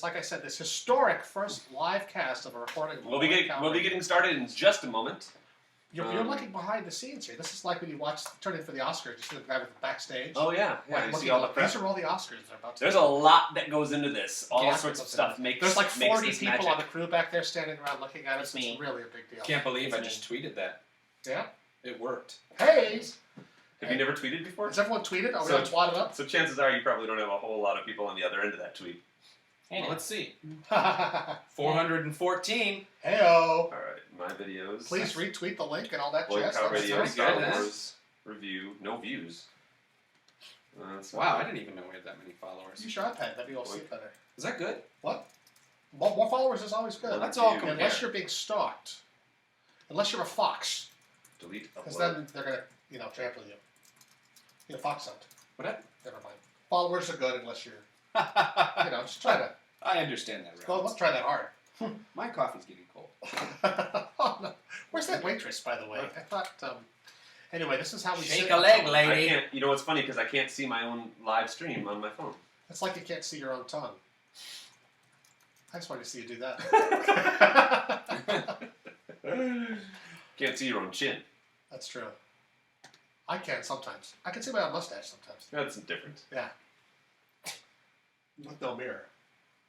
Like I said, this historic first live cast of a recording. We'll be getting started in just a moment. You're looking behind the scenes here. This is like when you watch Turning for the Oscars. You see the guy with the backstage. Oh yeah. You see all the prep. These are all the Oscars they're about to. There's a lot that goes into this. All sorts of stuff makes. There's like 40 people magic. on the crew back there standing around looking at us. It's really a big deal. Can't believe I just tweeted that. Yeah. It worked. Hey. Have you never tweeted before? Has everyone tweeted? Are we all twatted up? So chances are you probably don't have a whole lot of people on the other end of that tweet. Well, let's see. 414. Heyo. All right, my videos. Please retweet the link and all that jazz. jazz. Radio, Star Wars review, no views. Wow, I didn't even know we had that many followers. Use your iPad, maybe you'll see it better. Is that good? What? More followers is always good. Well, that's all compared. Unless you're being stalked. Unless you're a fox. Delete. Because then they're going to, trample you. You're a fox hunt. What? Never mind. Followers are good unless you're, just try to. I understand that. Well, let's try that hard. My coffee's getting cold. Oh, no. Where's that waitress, by the way? I thought. Anyway, this is how we shake a leg, lady. I can't. You know what's funny? Because I can't see my own live stream on my phone. It's like you can't see your own tongue. I just wanted to see you do that. Can't see your own chin. That's true. I can sometimes. I can see my own mustache sometimes. That's different. Yeah. With no mirror.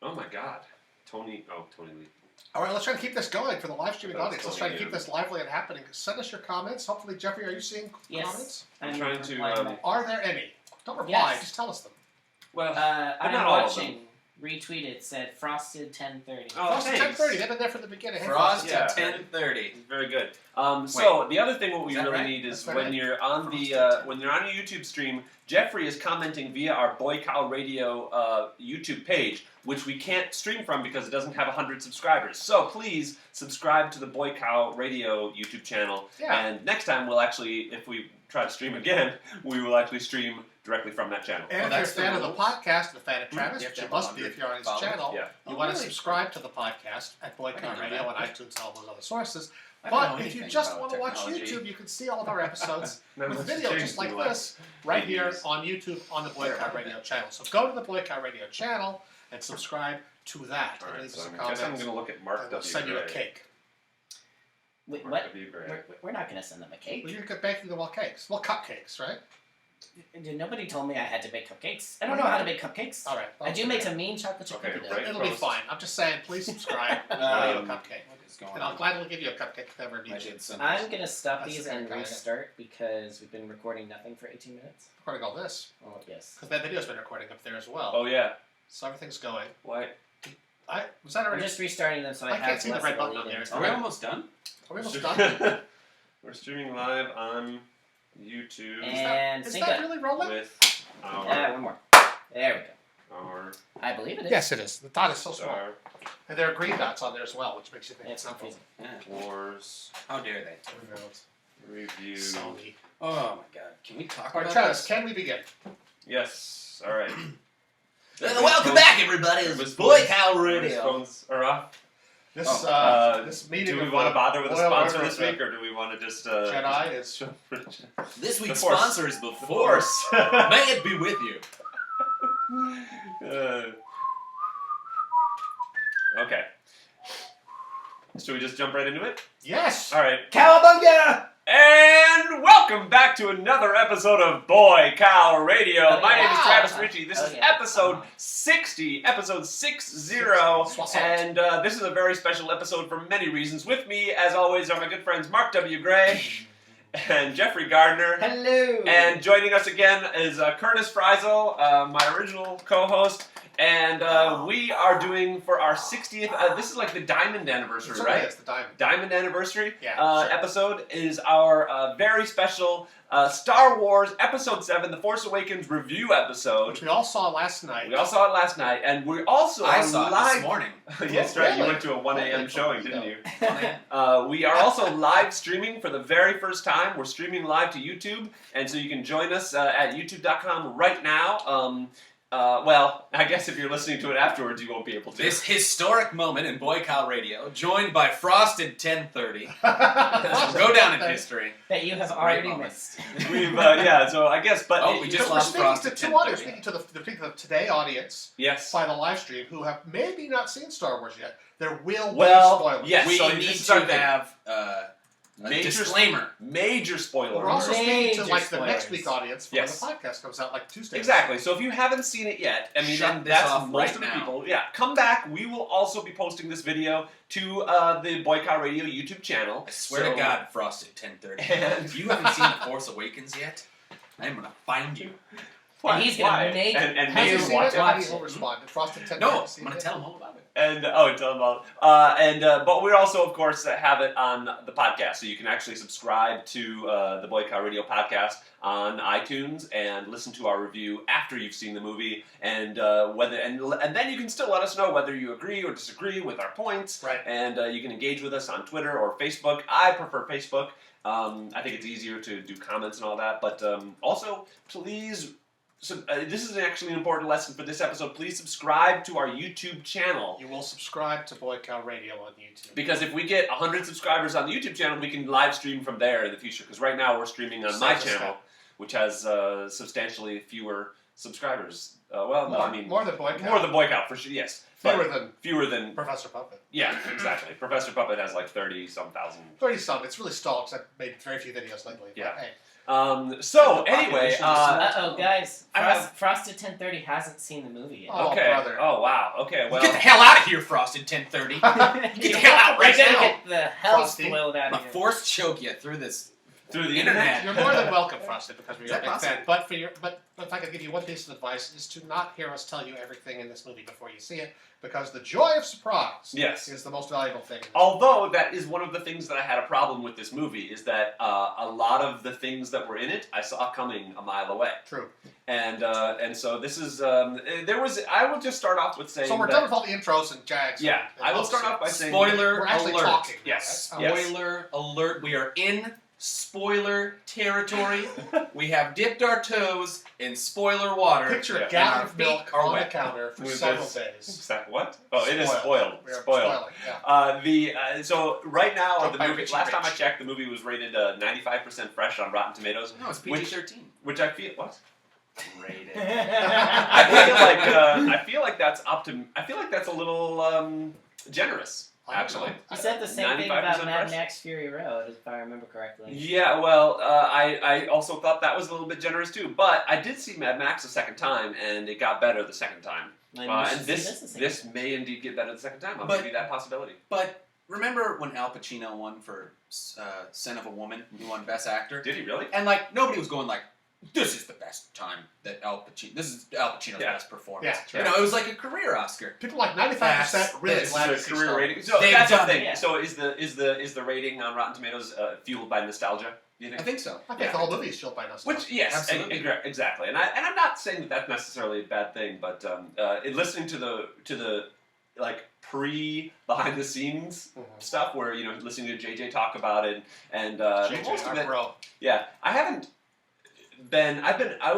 Oh my God. Tony Lee. All right, let's try to keep this going for the live streaming audience. Let's try to Tony keep this lively and happening. Send us your comments. Hopefully, Jeffrey, are you seeing comments? I'm trying to. Are there any? Don't reply. Just tell us them. Well, I'm not watching. Retweeted said Frosted 1030. Oh, Frosted 1030. They've been there from the beginning. Frosted 1030. Very good. So the other thing what we really need is when you're on a YouTube stream, Jeffrey is commenting via our Boy Cow Radio YouTube page, which we can't stream from because it doesn't have 100 subscribers. So please subscribe to the Boy Cow Radio YouTube channel. Yeah. And next time we'll actually, if we try to stream again, we will actually stream directly from that channel. And if you're a fan of the podcast, and a fan of Travis, which you must be if you're on his channel, you want to subscribe to the podcast at Boy Cow Radio on iTunes and all those other sources. But if you just want to watch YouTube, you can see all of our episodes with video just like this right here on YouTube on the Boy Cow Radio channel. So go to the Boy Cow Radio channel and subscribe to that. All right, so I guess I'm going to look at Mark W. We'll send you a cake. Wait, what? We're not going to send them a cake. Well, you're baking them all cakes. Well, cupcakes, right? Nobody told me I had to make cupcakes. I don't know how to make cupcakes. All right. Well, I do make a mean chocolate chip cookie dough. It'll be fine. I'm just saying, please subscribe. We'll give you a cupcake. And I'll gladly give you a cupcake if ever need you. I'm going to stop these and restart because we've been recording nothing for 18 minutes. Recording all this? Oh, yes. Because that video's been recording up there as well. Oh, yeah. So everything's going. Why? Was that already? I'm just restarting them so I have can't see the red button on there. Are we almost done? Are we almost done? We're streaming live on YouTube. And is that really rolling? With one more. There we go. I believe it is. Yes, it is. The dot is so small. And there are green dots on there as well, which makes you think it's confusing. Wars. How dare they? Review. Sony. Oh my God. Can we talk about Travis, this? can we begin? Yes. All right. Welcome back, everybody. It's Boy Cow Radio. Phones are off. This meeting. Do we want to bother with a sponsor this week, or do we want to just? Jedi is. This week's sponsor is The Force. May it be with you. Okay. Should we just jump right into it? Yes. All right. Cowabunga! And welcome back to another episode of Boy Cow Radio. My name is Travis Richey. This is episode 60, episode 60. And this is a very special episode for many reasons. With me, as always, are my good friends Mark W. Gray and Jeffrey Gardner. Hello. And joining us again is Curtis Friesel, my original co-host. And we are doing for our 60th, this is like the Diamond Anniversary, right? Yes, the Diamond. Diamond Anniversary sure. episode is our very special Star Wars Episode 7, The Force Awakens review episode. Which we all saw last night. We all saw it last night, and we also I saw it this morning. Yes, right. You went to a 1 a.m. showing, didn't you? We are also live streaming for the very first time. We're streaming live to YouTube, and so you can join us at youtube.com right now. Well, I guess if you're listening to it afterwards, you won't be able to. This historic moment in Boy Cow Radio, joined by Frosted 1030, go down in history. That you have already missed. We've, so I guess, but... we just lost Frosted 1030. We're speaking to the Today audience by the live stream who have maybe not seen Star Wars yet. There will be spoilers. Yes, we so need to have... major disclaimer. Major spoiler. We're also speaking to Major the next week audience for when the podcast comes out Tuesday. Exactly. So if you haven't seen it yet, I mean, that's most of the people. Yeah, come back. We will also be posting this video to the Boy Cow Radio YouTube channel. I swear to God, Frosted 1030. If you haven't seen The Force Awakens yet, I'm gonna find you. And he's gonna make watch it. Will respond. Frosted 1030. No, I'm gonna tell him all about it. And tell them about but we also, of course, have it on the podcast, so you can actually subscribe to the Boy Cow Radio podcast on iTunes and listen to our review after you've seen the movie, and then you can still let us know whether you agree or disagree with our points. Right. And you can engage with us on Twitter or Facebook. I prefer Facebook. I think it's easier to do comments and all that. But also, please. So, this is actually an important lesson for this episode. Please subscribe to our YouTube channel. You will subscribe to Boy Cow Radio on YouTube. Because if we get 100 subscribers on the YouTube channel, we can live stream from there in the future. Because right now we're streaming on my channel, which has substantially fewer subscribers. More than Boy Cow. More than Boy Cow, for sure, yes. Fewer than Professor Puppet. Yeah, exactly. Professor Puppet has like 30-some thousand. 30-some. It's really stalled because I've made very few videos lately. Yeah. Hey. Anyway, guys, Frosted 1030 hasn't seen the movie yet. Okay. Brother. Oh, wow. Okay, well... Get the hell out of here, Frosted 1030. Get the hell out right now. Get the hell spoiled out of here. I'm forced choke you through the internet. You're more than welcome, Frosted, because we're a big fan. But if I could give you one piece of advice, is to not hear us tell you everything in this movie before you see it, because the joy of surprise is the most valuable thing. Although that is one of the things that I had a problem with this movie, is that a lot of the things that were in it I saw coming a mile away. True. And so this is I will just start off with saying. So we're done with all the intros and jags. Yeah, I will start off by saying spoiler we're actually alert. Talking. Yes. Spoiler alert. We are in spoiler territory. We have dipped our toes in spoiler water. Picture a gallon of milk on the counter for several days. What? Oh, it is spoiled. Spoiled. Yeah. So right now the movie. Last time I checked, the movie was rated 95% fresh on Rotten Tomatoes. No, it's PG-13. Which I feel what? Rated. I feel like that's a little generous. Actually, you said the same thing about Mad Max Fury Road, if I remember correctly. Yeah, well, I also thought that was a little bit generous too. But I did see Mad Max a second time, and it got better the second time. And this may indeed get better the second time. I'll give you that possibility. But remember when Al Pacino won for Son of a Woman? He won Best Actor. Did he really? And nobody was going this is the best time that this is Al Pacino's best performance. Yeah, it was like a career Oscar. People 95% really glad to see career rating. So that's the thing. Yeah. So is the rating on Rotten Tomatoes fueled by nostalgia? Do you think? I think so. I think the whole movie is fueled by nostalgia. Which absolutely, exactly. And I'm not saying that that's necessarily a bad thing, but listening to the behind the scenes stuff where listening to JJ talk about it and most of it. Yeah, I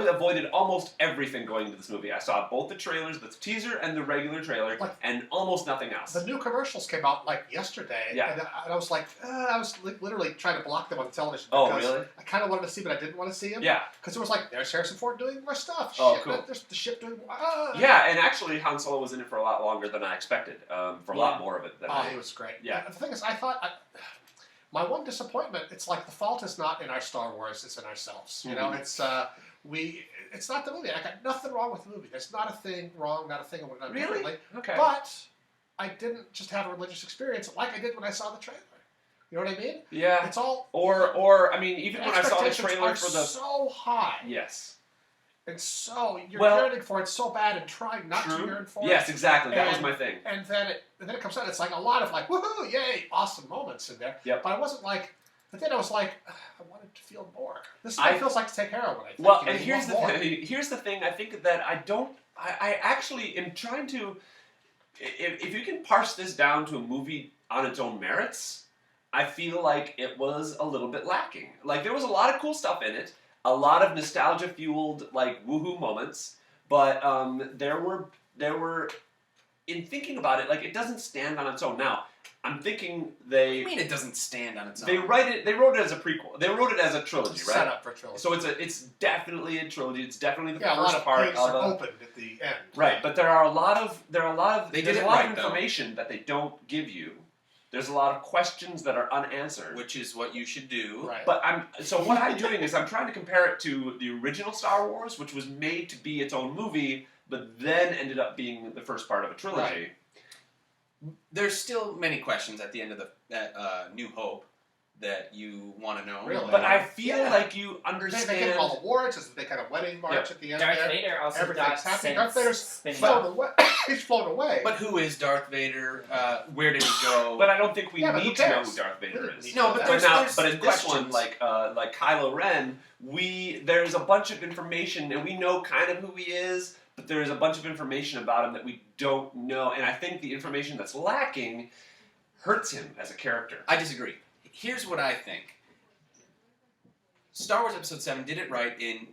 avoided almost everything going into this movie. I saw both the trailers, the teaser and the regular trailer, and almost nothing else. The new commercials came out yesterday, and I was I was literally trying to block them on television because really? I kind of wanted to see, but I didn't want to see them. Yeah, because it was there's Harrison Ford doing more stuff. Oh, cool. There's the ship doing. Yeah, and actually Han Solo was in it for a lot longer than I expected. For a lot more of it than he was great. Yeah. The thing is, I thought. My one disappointment, it's the fault is not in our Star Wars, it's in ourselves. You know, it's not the movie. I got nothing wrong with the movie. There's not a thing wrong, not a thing I would have done differently. Okay. But I didn't just have a religious experience like I did when I saw the trailer. You know what I mean? Yeah. It's all even when I saw the trailer for the so high. Yes. And so you're yearning for it so bad and trying not to yearn for it. Yes, exactly. That was my thing. And then it comes out. It's a lot of woohoo, yay, awesome moments in there. Yep. But I wasn't I was I wanted to feel more. This is what it feels like to take heroin. I think. Well, and here's the thing. I think that I actually am trying to. If you can parse this down to a movie on its own merits, I feel like it was a little bit lacking. There was a lot of cool stuff in it. A lot of nostalgia-fueled, woohoo moments, But there were in thinking about it, like it doesn't stand on its own. Now I'm thinking What do you mean it doesn't stand on its own? They wrote it as a prequel. They wrote it as a trilogy, right? Set up for a trilogy. So it's definitely a trilogy. It's definitely the a lot first of part pages of are opened at the end. Right, but there's a lot of information that they don't give you. There's a lot of questions that are unanswered, which is what you should do. Right. But what I'm doing is I'm trying to compare it to the original Star Wars, which was made to be its own movie, but then ended up being the first part of a trilogy. Right. There's still many questions at the end of the New Hope that you want to know. Really? But I feel like you understand. They get all the awards. It's the kind of wedding march at the end. Darth Vader also Everything's got happening. Darth Vader's spin flown away. He's flown away. But who is Darth Vader? Where did he go? But I don't think we Yeah, but need who to know cares? who Darth Vader is. No, but in this one, like Kylo Ren, there's a bunch of information, and we know kind of who he is, but there's a bunch of information about him that we don't know, and I think the information that's lacking hurts him as a character. I disagree. Here's what I think. Star Wars Episode 7 did it right in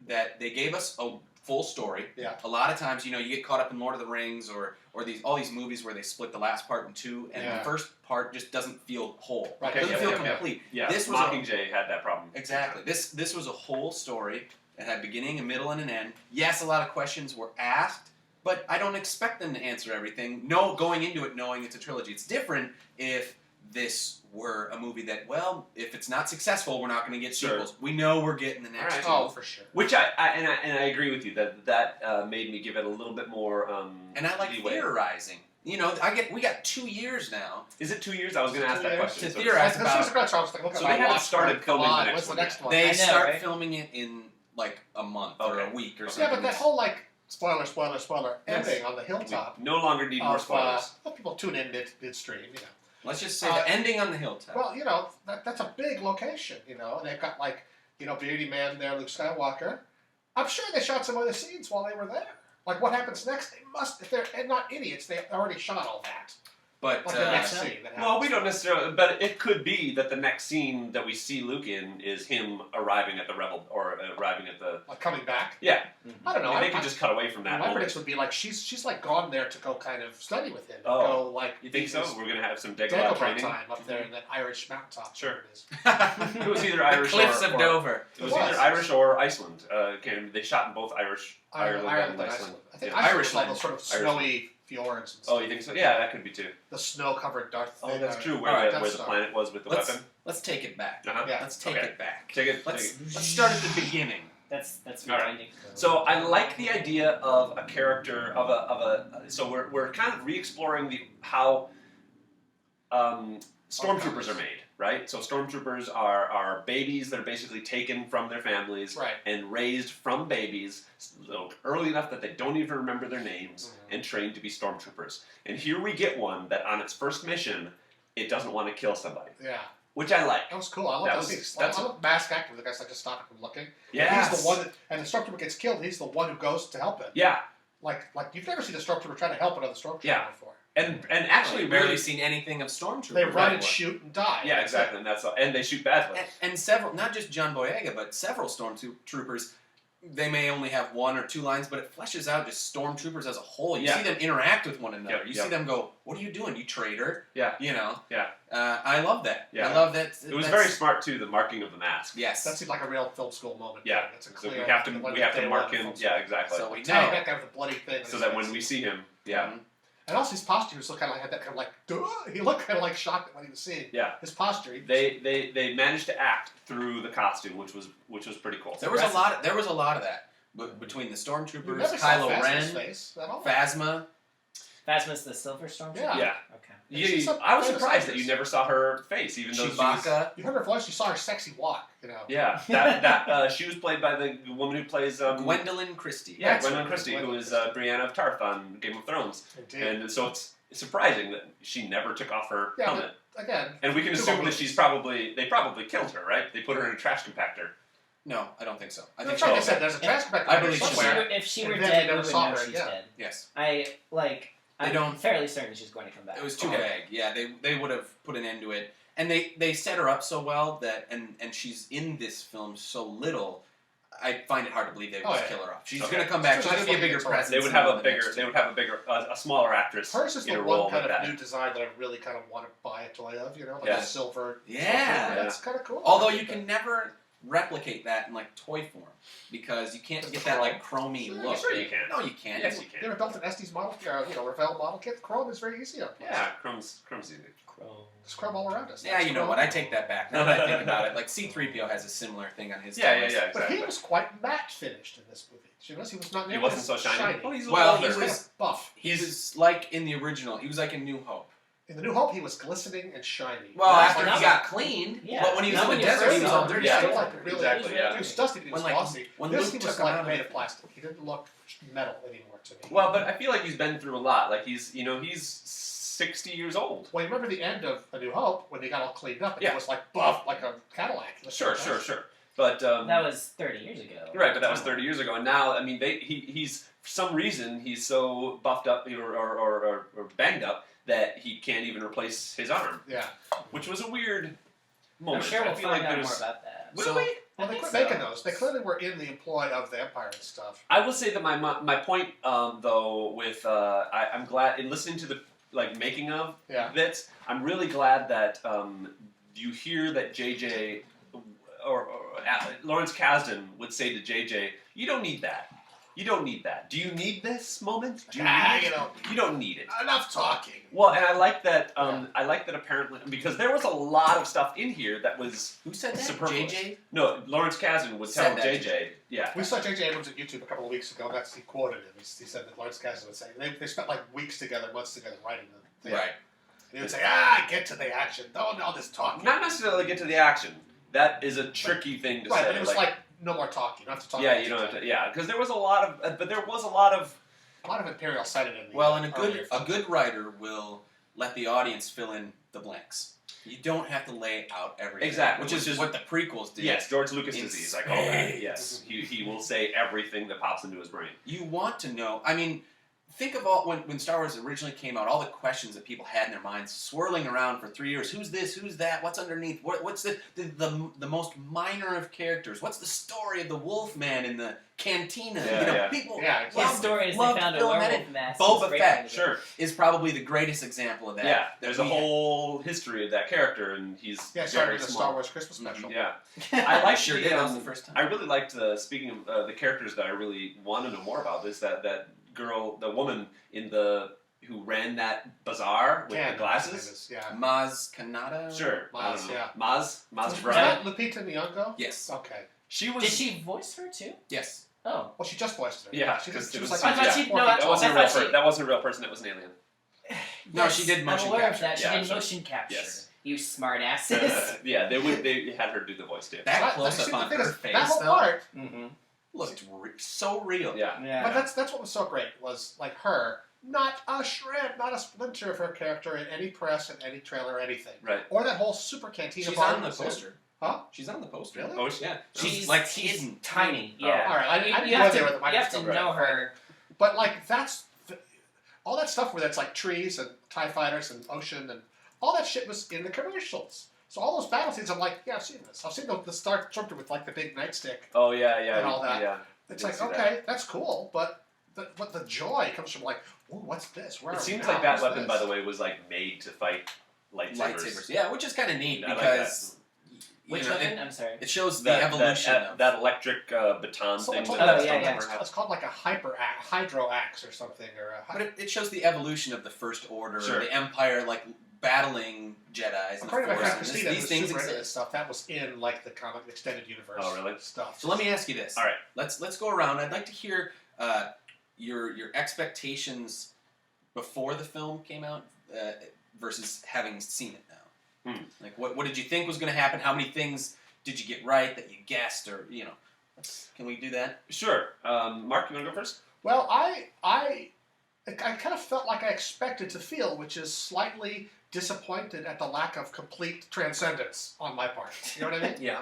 that they gave us a full story. Yeah. A lot of times, you get caught up in Lord of the Rings or all these movies where they split the last part in two, and the first part just doesn't feel whole. Right. It doesn't feel complete. Yeah, This was Mockingjay had that problem. Exactly. This was a whole story that had beginning, a middle, and an end. Yes, a lot of questions were asked, but I don't expect them to answer everything. No, going into it knowing it's a trilogy. It's different if this were a movie that, well, if it's not successful, we're not going to get sequels. We know we're getting the next two. Oh, for sure. Which I agree with you that made me give it a little bit more and I like leeway. theorizing. We got 2 years now. Is it 2 years? I was going to ask that question. To theorize about. So they haven't started filming the next one. Next one? They start right? filming it in like a month or a week or something. Yeah, but that whole spoiler ending on the hilltop. We no longer need more spoilers. People tune in midstream, Let's just say the ending on the hilltop. Well, that's a big location, and they've got Beardy Man there, Luke Skywalker. I'm sure they shot some other scenes while they were there. Like what happens next? They must, if they're not idiots, they already shot all that. But the next scene that happens. Well, we don't necessarily, but it could be that the next scene that we see Luke in is him arriving at the Rebel or arriving at the coming back. Yeah, I don't know. They could just cut away from that. My prediction would be she's gone there to go kind of study with him. Oh, go you think so? We're gonna have some Dagobah training time up there in that Irish mountaintop. Sure. It is. It was either Irish Cliffs or of Dover. It was either Irish or Iceland. They shot in both Ireland and Iceland. I think Yeah. Ireland was all those sort of snowy fjords and stuff. Oh, you think so? Yeah, that could be too. The snow-covered Darth Vader. Oh, that's true. Where the planet was with the weapon. Let's take it back. Uh-huh. Yeah, let's take it back. Let's start at the beginning. That's all right. rewinding. So I like the idea of a character So we're kind of re-exploring how stormtroopers are made, right? So stormtroopers are babies that are basically taken from their families and raised from babies so early enough that they don't even remember their names and trained to be stormtroopers. And here we get one that on its first mission, it doesn't want to kill somebody. Yeah. Which I like. That was cool. I love those. I love mask acting. The guy's just stopping from looking. Yeah. He's the one and the stormtrooper gets killed. He's the one who goes to help him. Yeah. Like you've never seen a stormtrooper trying to help another stormtrooper before. And actually, I've barely seen anything of stormtroopers. They run and shoot and die. Yeah, exactly, and they shoot badly. And several, not just John Boyega, but several stormtroopers. They may only have 1 or 2 lines, but it fleshes out just stormtroopers as a whole. You see them interact with one another. You see them go, "What are you doing, you traitor?" Yeah. Yeah. I love that. Yeah. I love that. It was very smart too. The marking of the mask. Yes. That seemed like a real film school moment. Yeah. That's a So clear. we have to mark him. Yeah, exactly. So we know that guy with the bloody thing. So that when we see him, And also his posture was kind of had that kind of duh. He looked kind of shocked at what he was seeing. Yeah. His posture. They managed to act through the costume, which was pretty cool. There was a lot of that between the stormtroopers, Kylo Ren, Phasma. Phasma's the Silver Stormtrooper? Yeah. Okay. I was surprised that you never saw her face, even though Chewbacca. You heard her voice. You saw her sexy walk. Yeah. That she was played by the woman who plays Gwendolyn Christie. Yeah, Gwendolyn Christie, who is Brienne of Tarth on Game of Thrones. Indeed. And so it's surprising that she never took off her helmet. Again. And we can assume that they probably killed her, right? They put her in a trash compactor. No, I don't think so. I think like I said, there's a trash compactor. I believe somewhere. If she were dead, we would know she's dead. Yes. I'm fairly certain she's going to come back. It was too vague. Yeah, they would have put an end to it. And they set her up so well that and she's in this film so little. I find it hard to believe they would just kill her off. She's Okay. going to come back. She's going to be a bigger presence. They would have a smaller actress. Hers is in the a one role kind like of that. new design that I really kind of want to buy a toy of, like Yeah. a silver. Yeah. That's kind of cool. Although you can never replicate that in like toy form because you can't get that like chromy look. Sure you can. No, you can't. Yes, you You can. ever built an Estes model, Revell model kit? Chrome is very easy on plastic. Yeah, crumbs easy. There's chrome all around us. Yeah, That's you know chrome. what? I take that back now that I think about it. Like C-3PO has a similar thing on his toys. Yeah, But exactly. he was quite matte finished in this movie. Did you notice he was not He nearly wasn't as so shiny. Oh, he's a Well, little he older. was buff. He was like in the original. He was like in New Hope. In The New Hope, he was glistening and shiny. Well, No, after not he got cleaned, Yeah. but when he was Not in the when you desert, first he was saw all him. dirty. He Yeah. still like really Exactly, yeah. He was dusty, he was When, like, glossy. when This Luke he was took him like out of made it. of plastic. He didn't look metal anymore to me. Well, but I feel like he's been through a lot. Like he's 60 years old. Well, you remember the end of A New Hope when they got all cleaned up and Yeah. it was like buff, like a Cadillac. It was Sure. fantastic. But That was 30 years ago. right, but that was 30 years ago, and now I mean, he's for some reason he's so buffed up or banged up that he can't even replace his arm, Yeah. which was a weird I'm moment. sure we'll I feel find like out more there's. about that. Will So- we? Well, they think quit so. making those. They clearly were in the employ of the Empire and stuff. I will say that my point though with I'm glad in listening to the making of Yeah. bits. I'm really glad that you hear that JJ or Lawrence Kasdan would say to JJ, "You don't need that. You don't need that. Do you need this moment? Do you need it? You don't need it." Enough talking. Well, and I like that. I like that apparently because there was a lot of stuff in here that was Who said that? superfluous. JJ? No, Lawrence Kasdan would Said tell that to JJ. Yeah. We saw J.J. Abrams at YouTube a couple of weeks ago. He quoted him. He said that Lawrence Kasdan would say they spent like weeks together, months together writing the thing. Right. And he would say, get to the action. Don't all this talking. Not necessarily get to the action. That is a tricky thing to Right, say. but it was like no more talking. You don't have to talk. yeah, you don't have to. Yeah, because there was a lot of, but there was a lot of. A lot of Imperial cited in the Well, and earlier a films. good writer will let the audience fill in the blanks. You don't have to lay out everything. Exactly, Which is what the prequels did. Yes, George Lucas In disease. I call that. spades. Yes, he will say everything that pops into his brain. You want to know. I mean, think of all when Star Wars originally came out, all the questions that people had in their minds swirling around for 3 years. Who's this? Who's that? What's underneath? What's the most minor of characters? What's the story of the Wolfman in the cantina? Yeah, People. Yeah, His exactly. story is they loved found a Bill and werewolf Ted. mask. Boba It's great Fett, thing to do. Sure. Is probably the greatest example of that. Yeah, that there's a we whole history of that character, and he's Yeah, started very the small. Star Wars Christmas special. Yeah, I like Sure did. That was the first time. I really liked speaking of the characters that I really want to know more about. This that girl, the woman who ran that bazaar with Ken, the glasses. his name is, yeah. Maz Kanata? Sure, I Maz, don't know. yeah. Maz Is Brown. that Lupita Nyong'o? Yes. Okay. She was. Did she voice her too? Yes. Oh. Well, she just voiced her. Yeah, she, because she it was was- like. I thought yeah. she. No, I That wasn't a thought real she. person. That wasn't a real person. That was an alien. No, Yes, she did motion I'm aware capture. of that. She Yeah, did sure. motion capture. Yes. You smart asses. Yeah, they had her do the voice too. That See, close the up on thing her is, face, that whole though, part. mm-hmm. looked so real. Yeah. Yeah. But that's what was so great was like her, not a shred, not a splinter of her character in any press, in any trailer, anything. Right. Or that whole super cantina She's bar on the was in. poster. Huh? She's on the poster. Really? Oh, Yeah. She's like she's hidden. tiny. Oh. Yeah. All right, I didn't You go have there to, with the you have to microscope. know her. But like all that stuff where that's like trees and TIE fighters and ocean and all that shit was in the commercials. So all those battle scenes, I'm like, yeah, I've seen this. I've seen the Star Trooper with like the big nightstick. Oh yeah, And all that. Yeah. It's did like, see that. okay, that's cool, but the joy comes from like, ooh, what's this? Where It are we seems now? like that What's weapon, this? by the way, was like made to fight lightsabers. Lightsabers. Yeah, which is kind of neat I like because Which you know, weapon? I'm sorry. it shows the That evolution of that electric baton Someone thing. told me that Oh, that's yeah, called- yeah. it's- It's called like a hydro axe or something, or a But it shows the evolution of the First Order, Sure. the Empire, like battling Jedi's and the according to my Force. friend and Christina, these who's things super into this exist. stuff, that was in like the comic extended universe. Oh, really? Stuff. So let me ask you this. All right. Let's go around. I'd like to hear your expectations before the film came out versus having seen it now. Like what did you think was going to happen? How many things did you get right that you guessed, or can we do that? Sure. Mark, you want to go first? Well, I kind of felt like I expected to feel, which is slightly disappointed at the lack of complete transcendence on my part. You know what I mean? Yeah.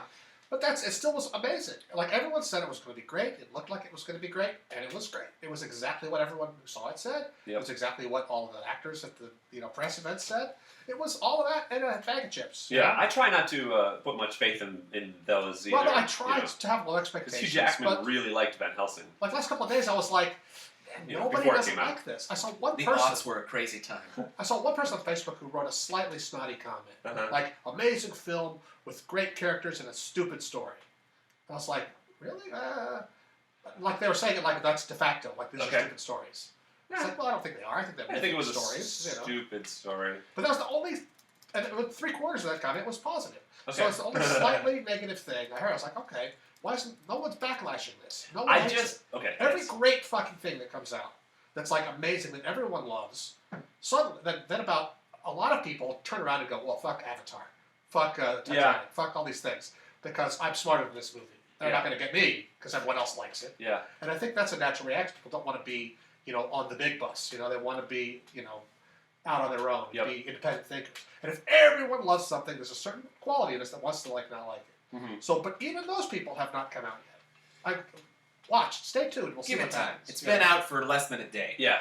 But it still was amazing. Like, everyone said it was going to be great. It looked like it was going to be great, and it was great. It was exactly what everyone who saw it said. Yep. It was exactly what all of the actors at the press event said. It was all of that and a bag of chips. Yeah, I try not to put much faith in those either. Well, no, I tried to have low expectations. Hugh Jackman really liked Van Helsing. Like, last couple of days, I was like, nobody doesn't like this. I saw one person. The odds were a crazy time. I saw one person on Facebook who wrote a slightly snotty comment. Like, amazing film with great characters and a stupid story. And I was like, really? Like, they were saying it like that's de facto. Like, these are stupid stories. It's like, well, I don't think they are. I think it was stories, a stupid story. But that was the only, and 3/4 of that comment was positive. Okay. So it's the only slightly negative thing I heard. I was like, okay, why isn't no one's backlashing this? No one every great fucking thing that comes out that's like amazing that everyone loves. Suddenly, then about a lot of people turn around and go, well, fuck Avatar, fuck Titanic, fuck all these things because I'm smarter than this movie. They're not going to get me because everyone else likes it. Yeah. And I think that's a natural reaction. People don't want to be, on the big bus. They want to be, out on their own, be independent thinkers. And if everyone loves something, there's a certain quality in us that wants to not like it. Mm-hmm. So, but even those people have not come out yet. Watch, stay tuned. We'll see what time. It's been out for less than a day. Yeah.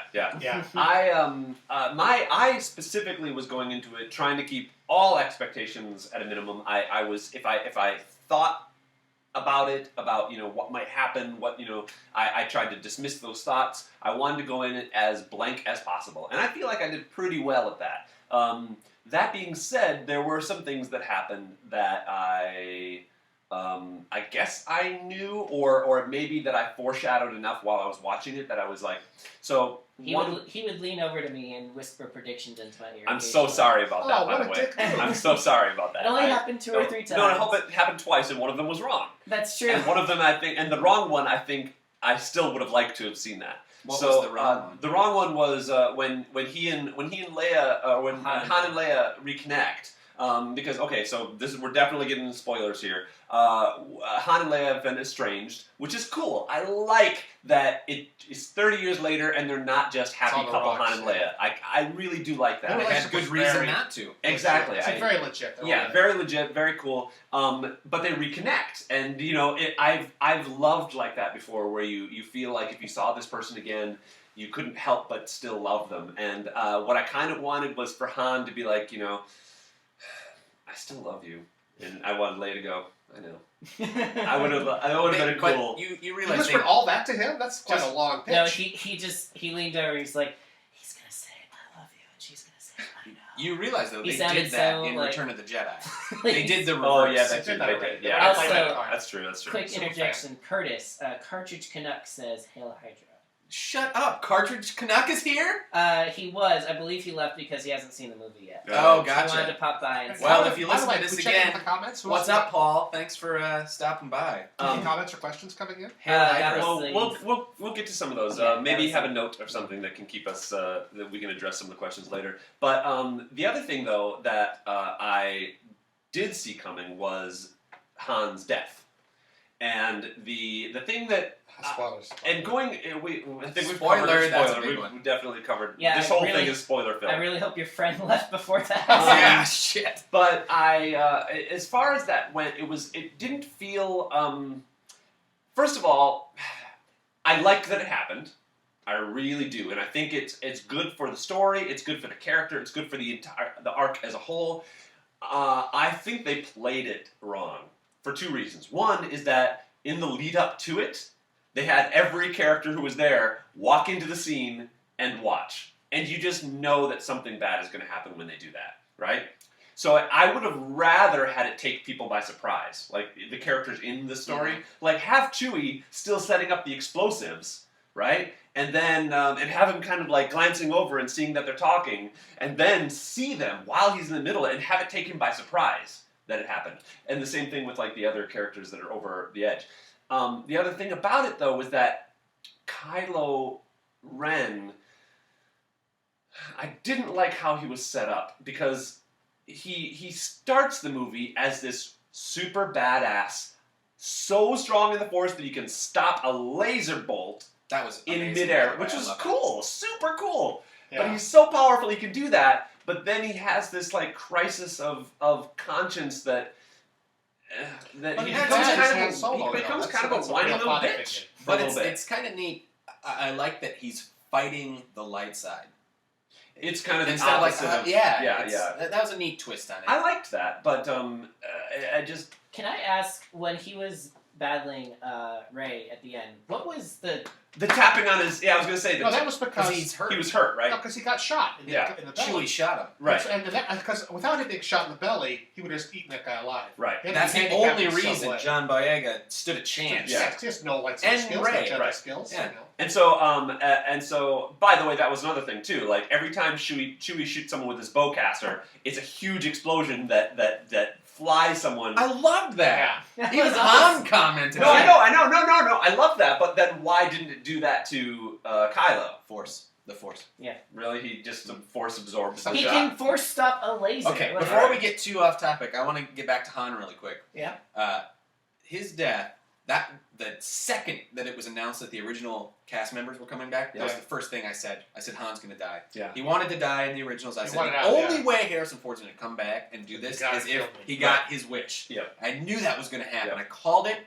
I specifically was going into it trying to keep all expectations at a minimum. I was if I thought about it, about what might happen, I tried to dismiss those thoughts. I wanted to go in it as blank as possible, and I feel like I did pretty well at that. That being said, there were some things that happened that I guess I knew, or maybe that I foreshadowed enough while I was watching it that I was like, so. He would lean over to me and whisper predictions into my ear. I'm so sorry about that, by the way. I'm so sorry about that. It only happened 2 or 3 times. No, I hope it happened twice, and one of them was wrong. That's true. And one of them, I think, and the wrong one, I think, I still would have liked to have seen that. What was the wrong one? The wrong one was when he and Leia, when Han and Leia reconnect. Because so we're definitely getting into spoilers here. Han and Leia have been estranged, which is cool. I like that it is 30 years later and they're not just happy couple Han and Leia. I really do like that. They had good reason not to. Exactly. It's very legit. Very legit, very cool. But they reconnect, and I've loved like that before, where you feel like if you saw this person again, you couldn't help but still love them. And what I kind of wanted was for Han to be like, I still love you, and I wanted Leia to go, I know. I would have been cool. But you realize you whispered all that to him? That's quite a long pitch. No, he leaned over. He's like, he's gonna say I love you, and she's gonna say I know. You realize though they did that in Return of the Jedi. They did the reverse. Oh yeah, they did. Yeah, also, that's true. Quick interjection, Curtis. Cartridge Canuck says, "Hail Hydra." Shut up! Cartridge Canuck is here? He was. I believe he left because he hasn't seen the movie yet. Oh, gotcha. He wanted to pop by and well, if you listen to this again, what's up, Paul? Thanks for stopping by. Any comments or questions coming in? We'll get to some of those. Maybe have a note or something that can keep us, that we can address some of the questions later. But the other thing, though, that I did see coming was Han's death. And the thing that spoilers. And going, I think we've covered spoiler. We've definitely covered. Yeah, this whole thing is spoiler film. I really hope your friend left before that. Yeah, shit. But as far as that went, it didn't feel. First of all, I like that it happened. I really do, and I think it's good for the story. It's good for the character. It's good for the arc as a whole. I think they played it wrong for 2 reasons. One is that in the lead up to it, they had every character who was there walk into the scene and watch. And you just know that something bad is going to happen when they do that, right? So I would have rather had it take people by surprise, like the characters in the story. Mm-hmm. Like have Chewie still setting up the explosives, right? And then and have him kind of like glancing over and seeing that they're talking, and then see them while he's in the middle and have it take him by surprise that it happened. And the same thing with like the other characters that are over the edge. The other thing about it, though, was that Kylo Ren, I didn't like how he was set up, because he starts the movie as this super badass, so strong in the Force that he can stop a laser bolt in midair, which was cool, super cool. Yeah. But he's so powerful he can do that, but then he has this like crisis of conscience that that Well, he yeah, becomes kind of a whiny little bitch. But it's kind of neat. I like that he's fighting the light side. It's kind of the instead of like yeah. That was a neat twist on it. I liked that, but I just Can I ask, when he was battling Ray at the end, what was the tapping on his? Yeah, I was gonna say no, that was because he's hurt. he was hurt, right? No, because he got shot in the belly. Chewie shot him. Right. Because without him being shot in the belly, he would have just eaten that guy alive. Right. That's the only reason John Boyega stood a chance. Yeah, he has no And skills, Ray, no right. skills. Yeah. You know. And so, by the way, that was another thing too. Like every time Chewie shoots someone with his bowcaster, it's a huge explosion that flies someone. I loved that. Yeah. Even Han commented. No, on it. I know. No. I love that, but then why didn't it do that to Kylo? The Force. Really, he just force absorbed the He shot. can force stop a laser. Okay, What- before we get too off topic, I want to get back to Han really quick. Yeah. His death, the second that it was announced that the original cast members were coming back, that was the first thing I said. I said, Han's going to die. Yeah. He wanted to die in the originals. I He said, wanted the out, only way Harrison Ford's going to come back and do this is if he got his wish. Yeah. I knew that was going to happen. Yeah. I called it.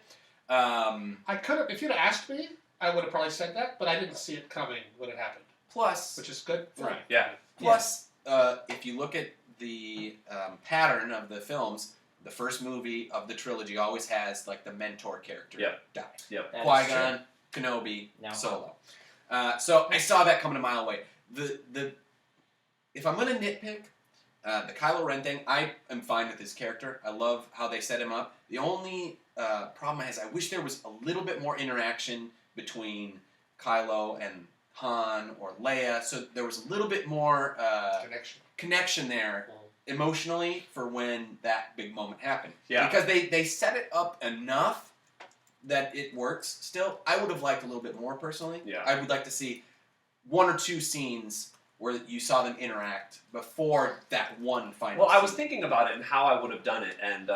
I could have, if you'd have asked me, I would have probably said that, but I didn't see it coming when it happened, Plus, which is good for me. Yeah. Plus, if you look at the pattern of the films, the first movie of the trilogy always has like the mentor character die. Yep. That is Qui-Gon, Kenobi, No. Solo. So I saw that coming a mile away. If I'm gonna nitpick the Kylo Ren thing, I am fine with his character. I love how they set him up. The only problem is I wish there was a little bit more interaction between Kylo and Han or Leia, so there was a little bit more connection there emotionally for when that big moment happened. Yeah. Because they set it up enough that it works still. I would have liked a little bit more personally. Yeah. I would like to see one or two scenes where you saw them interact before that one final Well, I was scene. thinking about it and how I would have done it. And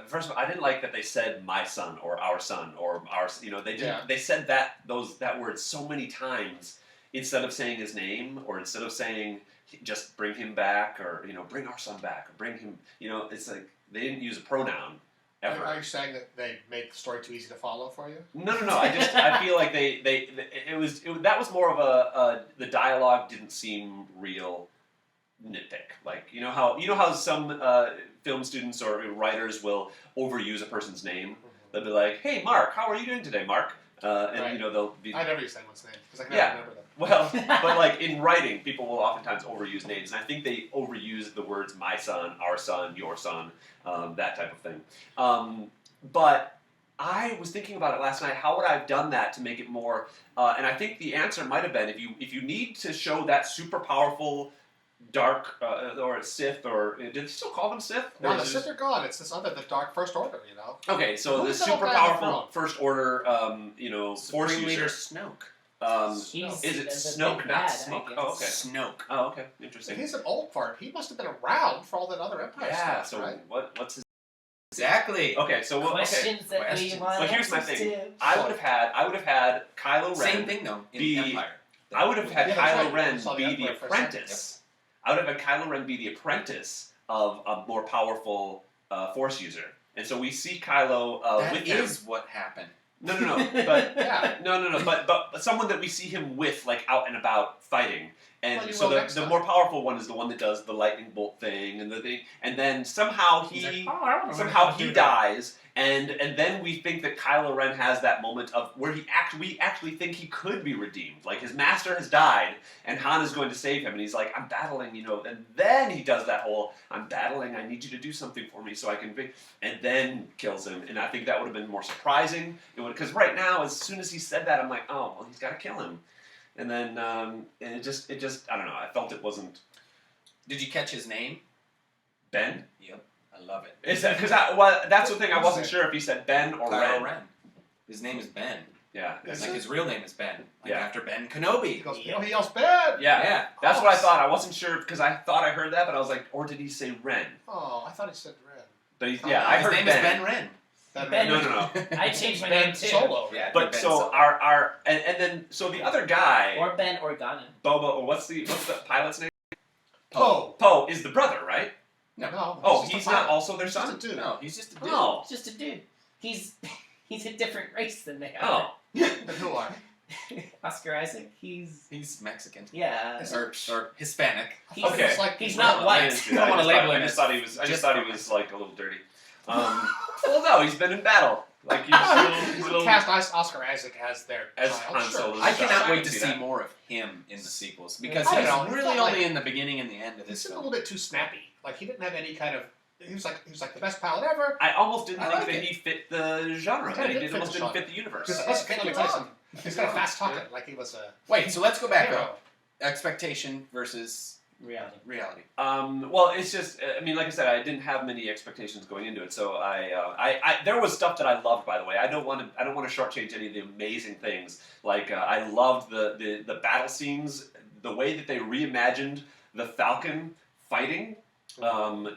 first of all, I didn't like that they said "my son" or "our son" or "our." You know, they didn't. Yeah. They said that word so many times instead of saying his name or instead of saying just bring him back or bring our son back or bring him. It's like they didn't use a pronoun ever. Are you saying that they made the story too easy to follow for you? No. I feel like that was more of the dialogue didn't seem real nitpick. Like how some film students or writers will overuse a person's name. They'll be like, "Hey, Mark, how are you doing today, Mark?" And Right. they'll be. I never use anyone's name because I can Yeah. never remember them. Well, but like in writing, people will oftentimes overuse names, and I think they overuse the words "my son," "our son," "your son," that type of thing. But I was thinking about it last night. How would I have done that to make it more? And I think the answer might have been if you need to show that super powerful dark or Sith or did they still call them Sith? No, Or the is it Sith are gone. It's this other, the Dark First Order, Okay, so the Who's the super guy on the powerful throne? First Order, Force Supreme Leader user. Snoke. Is it Snoke, not Smoke? Oh, okay. Snoke. Oh, okay. And Interesting. he's an old fart. He must have been around for all that other Empire Yeah. stuff, So right? what's his? Exactly. Okay. So okay. Questions that we Questions. want But here's my answers thing. to. I would have had Kylo Ren. Same thing though in be- Empire. I would have had Yeah, that's Kylo right. Ren We saw the be the Empire for a second, apprentice. I would have had Kylo Ren be the apprentice of a more powerful Force user. And so we see Kylo That with him. is what happened. No, but Yeah. no. But someone that we see him with, like out and about fighting, and Well, you so will next the time. more powerful one is the one that does the lightning bolt thing and the thing, and then somehow He's like, he "Oh, I don't know somehow how to he do that." dies, and then we think that Kylo Ren has that moment of where we actually think he could be redeemed, like his master has died, and Han is going to save him, and he's like, I'm battling, and then he does that whole, I'm battling, I need you to do something for me so I can be, and then kills him, and I think that would have been more surprising, because right now, as soon as he said that, I'm like, oh, well, he's got to kill him, and then, and it just, I don't know, I felt it wasn't. Did you catch his name? Ben? Yep. I love it. Is that, because that's the thing, I wasn't sure if he said Ben or Kylo Ren. Ren. His name is Ben. Yeah. Is Like it? his real name is Ben. Like Yeah. after Ben Kenobi. He goes, he yells, "Ben!" Yeah. Yeah. That's what I thought. I wasn't sure because I thought I heard that, but I was like, or did he say Ren? Oh, I thought he said Ren. But he, Oh, yeah, no, I His heard name Ben. is Ben Ren. Ben- No. I changed my Ben name too. Solo. Yeah, But Ben so Solo. our and then so the other guy, Or Ben Organa. Boba, or what's the pilot's name? Poe. Poe is the brother, right? No. Oh, he's not also their He's just son? a dude. No, he's just a dude. Oh. He's just a dude. He's a different race than they Oh. are. But who are? Oscar Isaac, he's Mexican. yeah. Or Hispanic. Okay. He's not white. I don't want to label him. I just thought he was like a little dirty. Well, no, he's been in battle. Like he's a little Cast Oscar Isaac as their as child. Han Solo. Sure. I cannot wait to see see that. more of him in the sequels because I he's don't know, really he felt only like- in the beginning and the end of He this seemed a film. little bit too snappy. Like he didn't have any kind of. He was like the best pilot ever. I almost didn't I think like that it. he fit the genre. He kinda That did he fit almost the didn't genre. fit the universe. Because let me tell you something. He's kind of fast talking. Like he was a. Wait, so let's go back hero. up. Expectation versus Reality. Well, it's just, I mean, like I said, I didn't have many expectations going into it, so I there was stuff that I loved, by the way. I don't want to shortchange any of the amazing things. Like I loved the battle scenes, the way that they reimagined the Falcon fighting.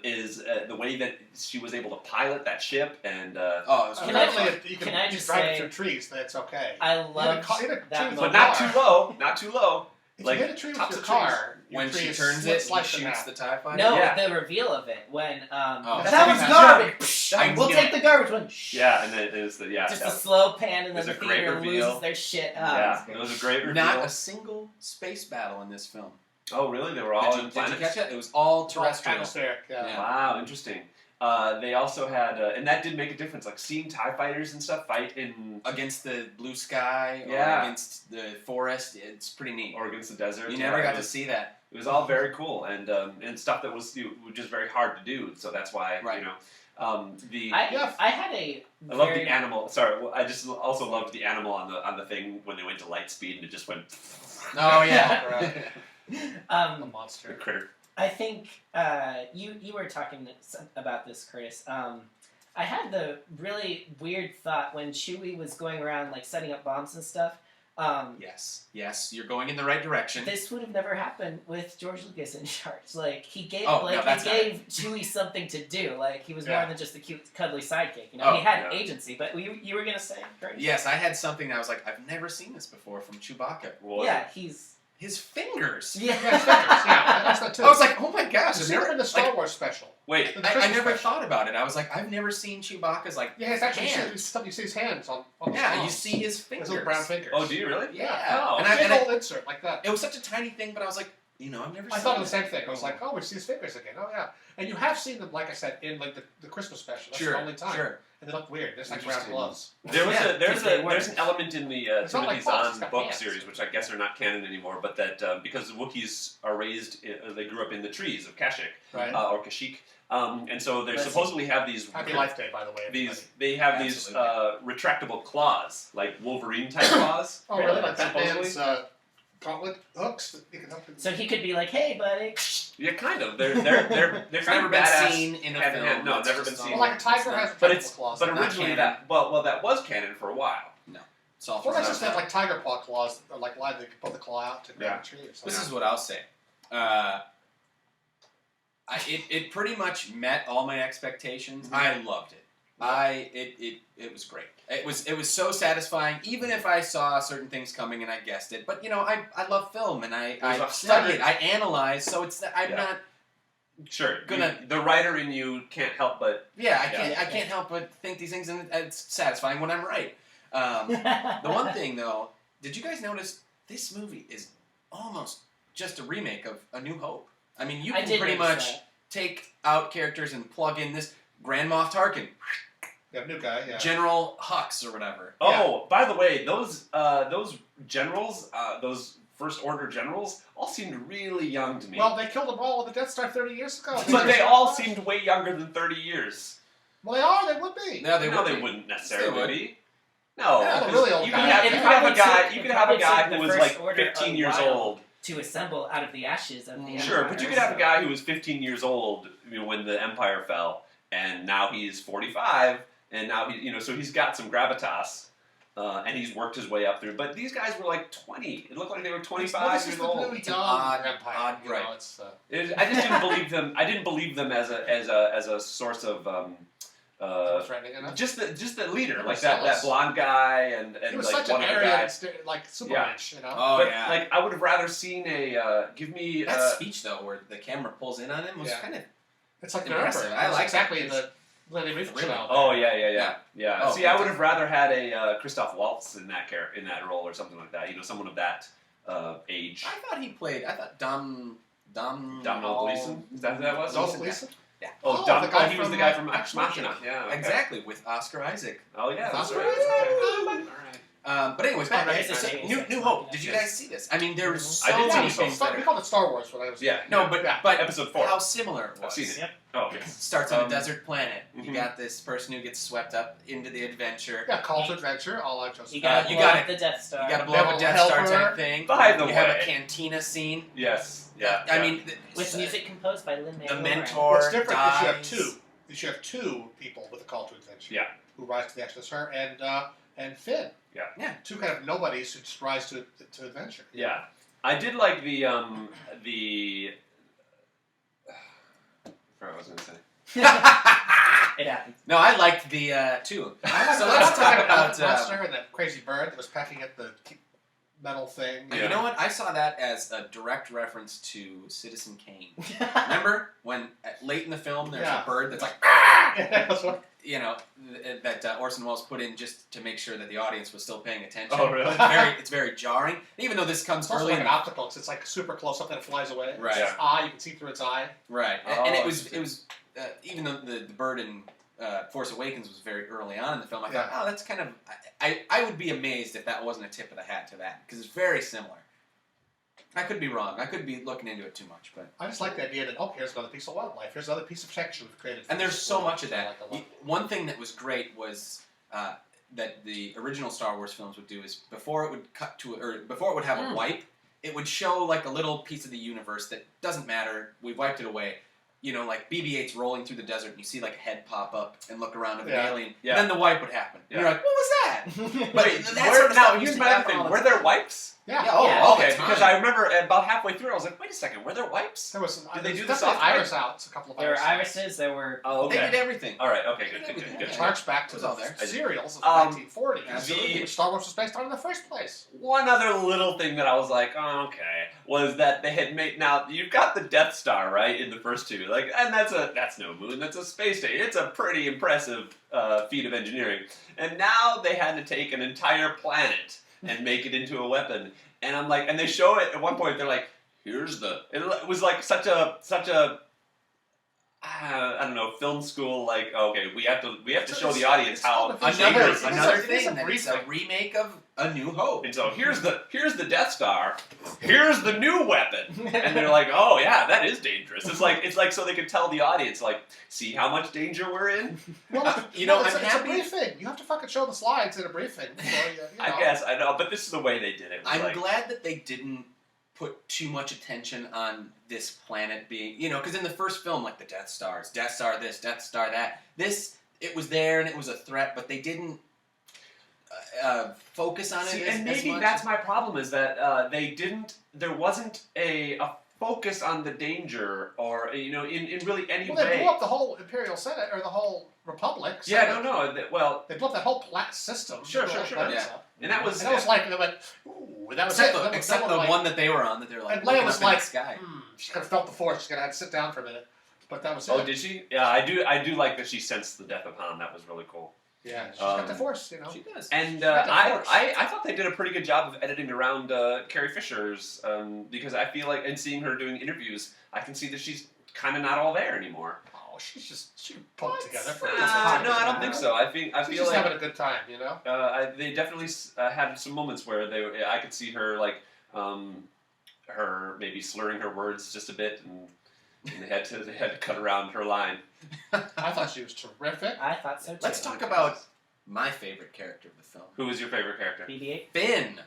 Is the way that she was able to pilot that ship and it was Can really I- fun. You can I just drive say- through trees. That's okay. I love that but but moment. not too low, not too low. If Like, you hit a tree with tops your of car, your When tree she is turns it, he sliced in shoots half. the TIE fighter. No, Yeah. the reveal of it when Oh. that That's was what garbage. I We'll knew take the garbage one. Shh. Yeah, and then it is Just a slow pan, and then There's the a great theater reveal. loses their shit. Oh, yeah, it it was was a great reveal. Not a single space battle in this film. Oh, really? They were all in Did you planets? catch it? It was all It's all terrestrial. atmospheric. Yeah. Wow, interesting. They also had, and that did make a difference. Like seeing TIE fighters and stuff fight in, Against the blue sky or Yeah. against the forest, it's pretty neat. or against the desert. You never got it to was, see that. It was all very cool and stuff that was just very hard to do. So that's why Right. you know, the I had a I love very- the animal. Sorry, well, I just also loved the animal on the thing when they went to light speed and it just went Oh yeah. The monster. the critter. I think you were talking about this, Curtis. I had the really weird thought when Chewie was going around like setting up bombs and stuff. Yes, you're going in the right direction. This would have never happened with George Lucas in charge. Like he gave Oh, no, that's not gave Chewie something to do. Like he was more Yeah. than just a cute cuddly sidekick. You know, Oh, he had yeah. agency. But you were gonna say, Curtis? Yes, I had something that I was like, I've never seen this before from Chewbacca. What? Yeah, he's His fingers. Yeah, his fingers. Yeah, that's that too. I was like, oh my gosh, I've I've seen it never, in the Star like, Wars special. Wait, The I Christmas never special. thought about it. I was like, I've never seen Chewbacca's like Yeah, it's actually hands. you see his hands on the Yeah, phone. you see his His fingers. little brown fingers. oh, do you really? Yeah. Oh. And Big I, old insert like that. it was such a tiny thing, but I was like, you know, I've never I seen thought of it. the same thing. I was like, oh, we see his fingers again. Oh yeah, and you have seen them, like I said, in like the Christmas special. That's Sure, the only time. sure. And they look weird. They're like brown Interesting. gloves. There was Yeah, there's an element in the It's not Timothy like Fox, it's Zahn got book hands. series, which I guess are not canon anymore, but that because the Wookiees are raised, they grew up in the trees of Kashyyyk Right. or Kashyyyk, and so they Let's supposedly have these Happy Life Day, by the way. these everybody. they have Absolutely. these retractable claws, like Wolverine type claws. Oh really? Like Supposedly. Batman's gauntlet hooks that you can help. so he could be like, hey, buddy. Yeah, kind of. They're It's kind never of been badass. seen in a hand in film. hand. No, It's never just been not- seen. Well, like a tiger has But retractable it's claws. but not originally canon. that was canon for a while. It's all Well, for they just have us. like tiger paw claws, or like line they can pull the claw out to grab Yeah. a tree or something. This is what I'll say. It pretty much met all my expectations. Mm-hmm. I loved it. It was great. It was so satisfying, even if I saw certain things coming and I guessed it. But you know, I love film and I was study it, 100 I analyze. So it's I'm Yeah. not. Sure, Gonna- the writer in you can't help but Yeah, Yeah. I can't help but think these things, and it's satisfying when I'm right. The one thing though, did you guys notice this movie is almost just a remake of A New Hope? I mean, you I can did pretty notice much that. take out characters and plug in this Grand Moff Tarkin, Yeah, new guy. Yeah. General Hux or whatever. Oh, by the way, those generals, those First Order generals, all seemed really young to me. Well, they killed them all with the Death Star 30 years ago. but they all seemed way younger than 30 years. Well, they are. They would be. No, They would be. wouldn't necessarily would. be. No, Yeah, the 'cause really old you guy. could have, It you could have a probably guy. took- You it could have a probably guy took who the was First like Order 15 a years while old. to assemble out of the ashes of the Sure, Empire, but you could have a so- guy who was 15 years old when the Empire fell, and now he's 45, and now so he's got some gravitas, and he's worked his way up through. But these guys were like 20. It looked like they were 25 Well, this is years the old. new It's an young odd- empire. odd you know, right. it's, I just didn't believe them. I didn't believe them as a source of threatening enough. just the leader, They were like that zealous. blonde guy and He was like such one an other area, guy. like super Yeah. rich, you know. Oh But yeah. like I would have rather seen a give me that speech though, where the camera pulls in on him, was Yeah. kind of It's like impressive. I like exactly the Lenny Riefenstahl style. Oh yeah. Oh, See, I would have rather had a Christoph Waltz in that role or something like that. Someone of that age. I thought he played. I thought Domhnall Gleeson. Is that who that was? Donald Gleeson? Yeah. He was the guy from Ex Machina. Yeah. Okay. Exactly, with Oscar Isaac. Oh yeah. That's Oscar right. Isaac. All right. But anyways, New Hope. Did you guys see this? I mean, there was so many things. We called it Star Wars when I was. Yeah. No, but Episode 4. How similar it was. I've seen it. Yep. Oh, okay. Starts on a desert planet. You got this person who gets swept up into the adventure. Yeah, call to adventure. All I just. You gotta blow up the Death Star. You gotta blow up a Death Star type thing. By the way, you have a cantina scene. Yes. Yeah. I mean, with music composed by Lin-Manuel the mentor. What's different dies. is you have two people with a call to adventure. Yeah. Who rise to the action of Star and Finn. Yeah. Two kind of nobodies who just rise to adventure. Yeah. I did like the I forgot what I was going to say. It happened. No, I liked the two. So let's talk about monster and that crazy bird that was pecking at the metal thing. You know what? I saw that as a direct reference to Citizen Kane. Remember when late in the film there's a bird that's like, that Orson Welles put in just to make sure that the audience was still paying attention. Oh, really? It's very jarring. Even though this comes it's also early like an optical, because it's like super close up and it flies away. Right. Its eye, you can see through its eye. Right. Oh, And it was even though the bird in Force Awakens was very early on in the film, I thought, that's kind of... I would be amazed if that wasn't a tip of the hat to that, because it's very similar. I could be wrong. I could be looking into it too much, but... I just like the idea that, here's another piece of wildlife. Here's another piece of protection we've created. And there's so much of that. One thing that was great was that the original Star Wars films would do is before it would cut to, or before it would have a wipe, it would show like a little piece of the universe that doesn't matter. We've wiped it away. Like BB-8's rolling through the desert, and you see like a head pop up and look around at an alien. Yeah. And then the wipe would happen. Yeah. And you're like, what was that? But here's my other thing. Were there wipes? Yeah. All the Okay, time. because I remember about halfway through, I was like, wait a second, were there wipes? There was some. Did they do the definitely soft iris outs? A couple of There were iris irises. There were. Oh, okay. They did everything. All right. Okay. Good. It harks back to It was the all there. serials of the 1940s. Absolutely. Which Star Wars was based on in the first place. One other little thing that I was like, oh, okay, was that they had made. Now you've got the Death Star, right, in the first two, and that's no moon, that's a space station. It's a pretty impressive feat of engineering. And now they had to take an entire planet and make it into a weapon. And I'm like, and they show it at one point. They're like, here's the. It was like such a. I don't know, film school, like, okay, we have to show the audience how Another It's thing that it's a remake of A New Hope. And so here's the Death Star, here's the new weapon, and they're like, oh yeah, that is dangerous. It's like so they can tell the audience, like, see how much danger we're in. Well, it's a briefing. You have to fucking show the slides in a briefing. I guess I know, but this is the way they did it. I'm glad that they didn't put too much attention on this planet being, because in the first film, like the Death Star this, Death Star that. This, it was there and it was a threat, but they didn't focus on it and maybe that's my problem, is that there wasn't a focus on the danger, or, in really any way. Well, they blew up the whole Imperial Senate, or the whole Republic. Yeah, no. They blew up that whole system. Sure. Yeah. And that was like, they went, ooh, that was except the one that they were on, that they were like, and Leia was like, sky. She kind of felt the force. She's gonna have to sit down for a minute, but that was it. Oh, did she? Yeah, I do like that she sensed the death of Han. That was really cool. Yeah, she's got the force, She does. And I thought they did a pretty good job of editing around Carrie Fisher's, because I feel like, and seeing her doing interviews, I can see that she's kind of not all there anymore. Oh, she pulled it together. No, I don't think so. I feel she's like having a good time, they definitely had some moments where I could see her her maybe slurring her words just a bit, and they had to cut around her line. I thought she was terrific. I thought so too. Let's talk about my favorite character of the film. Who was your favorite character? BB-8. Finn.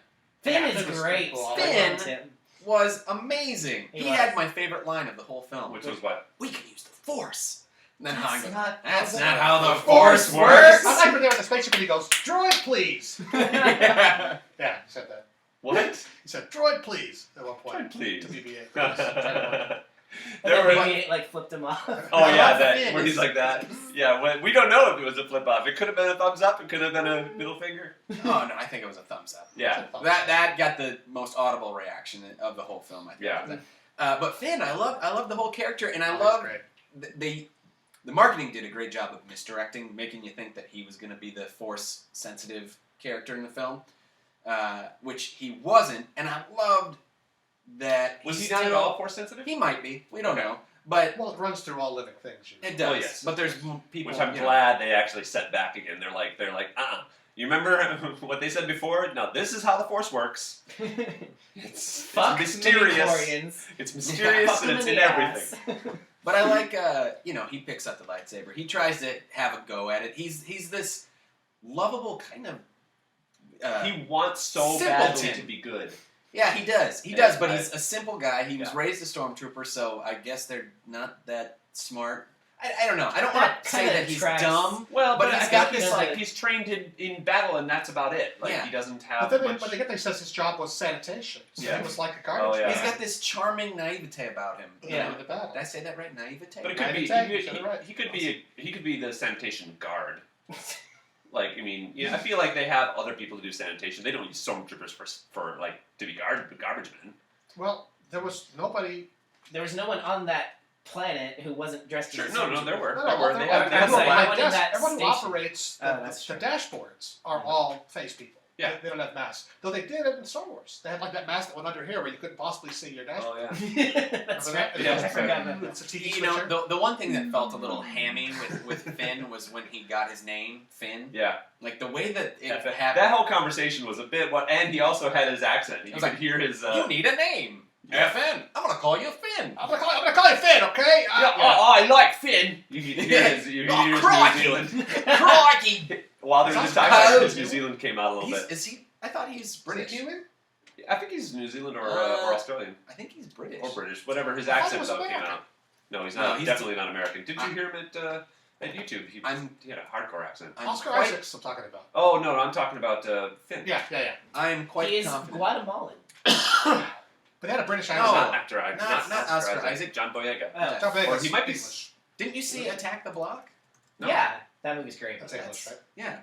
Finn is great. Cool. Finn was amazing. He had my favorite line of the whole film. Which was what? We can use the Force. And then That's Han not- goes, that's that's not not how the Force Force works. works. I like when they were in the spaceship and he goes, "Droid, please." Yeah. Yeah, he said that. What? He said, "Droid, please," at one point. Droid, please. To BB-8. And then BB-8 flipped him off. Oh yeah, Finn where is- he's like that. Yeah, we don't know if it was a flip off. It could have been a thumbs up. It could have been a middle finger. Oh no, I think it was a thumbs up. Yeah. That got the most audible reaction of the whole film, I think. Yeah. But Finn, I love the whole character, and I Oh, love he's great. the marketing did a great job of misdirecting, making you think that he was going to be the Force-sensitive character in the film, which he wasn't, and I loved that. Was he not at all Force-sensitive? He might be. We don't know. But well, it runs through all living things. It does. Oh, yes. But there's people. Which I'm glad they actually set back again. They're like, You remember what they said before? Now this is how the Force works. It's mysterious. It's mysterious and it's in everything. But I like, he picks up the lightsaber. He tries to have a go at it. He's this lovable kind of. He wants so badly to be good. Yeah, he does. He does, but he's a simple guy. He was raised a stormtrooper, so I guess they're not that smart. I don't know. I don't want to say that he's dumb. Well, but he's got this, he's trained in battle, and that's about it. He doesn't have But then much... when they get there, he says his job was sanitation. So he was like a garbage. Oh, yeah. He's got this charming naivete about him. Yeah. Did I say that right? Naivete? But it could he could be the sanitation guard. I feel like they have other people to do sanitation. They don't use stormtroopers for to be garbage men. Well, there was nobody. There was no one on that planet who wasn't dressed as a No, there were. Everyone who operates the dashboards are all face people. Yeah. They don't have masks. Though they did it in Star Wars. They had that mask that went under here where you couldn't possibly see your dashboard. Oh, yeah. That's right. Yeah, I forgot about that. It's a TV switcher. The one thing that felt a little hammy with Finn was when he got his name, Finn. Yeah. Like the way that it happened. That whole conversation was a bit and he also had his accent. You could hear his... You need a name. Yeah. Finn. I'm going to call you Finn. I'm gonna call you Finn, okay? I like Finn. You hear his New Zealand. Crikey. While they were just talking about his New Zealand came out a little bit. Is he? I thought he's British. Is he Cuban? I think he's New Zealand or Australian. I think he's British. Or British. Whatever his accent though came out. No, he's not. He's definitely not American. Did you hear him at YouTube? He had a hardcore accent. Oscar Isaacs I'm talking about. Oh, no, I'm talking about Finn. Yeah. I'm quite He is confident. Guatemalan. But they had a British accent. No, not Oscar Isaac. John Boyega. John Boyega. Or he might be... English. Didn't you see Attack the Block? No. Yeah, that movie's great. That's English, right? Yeah.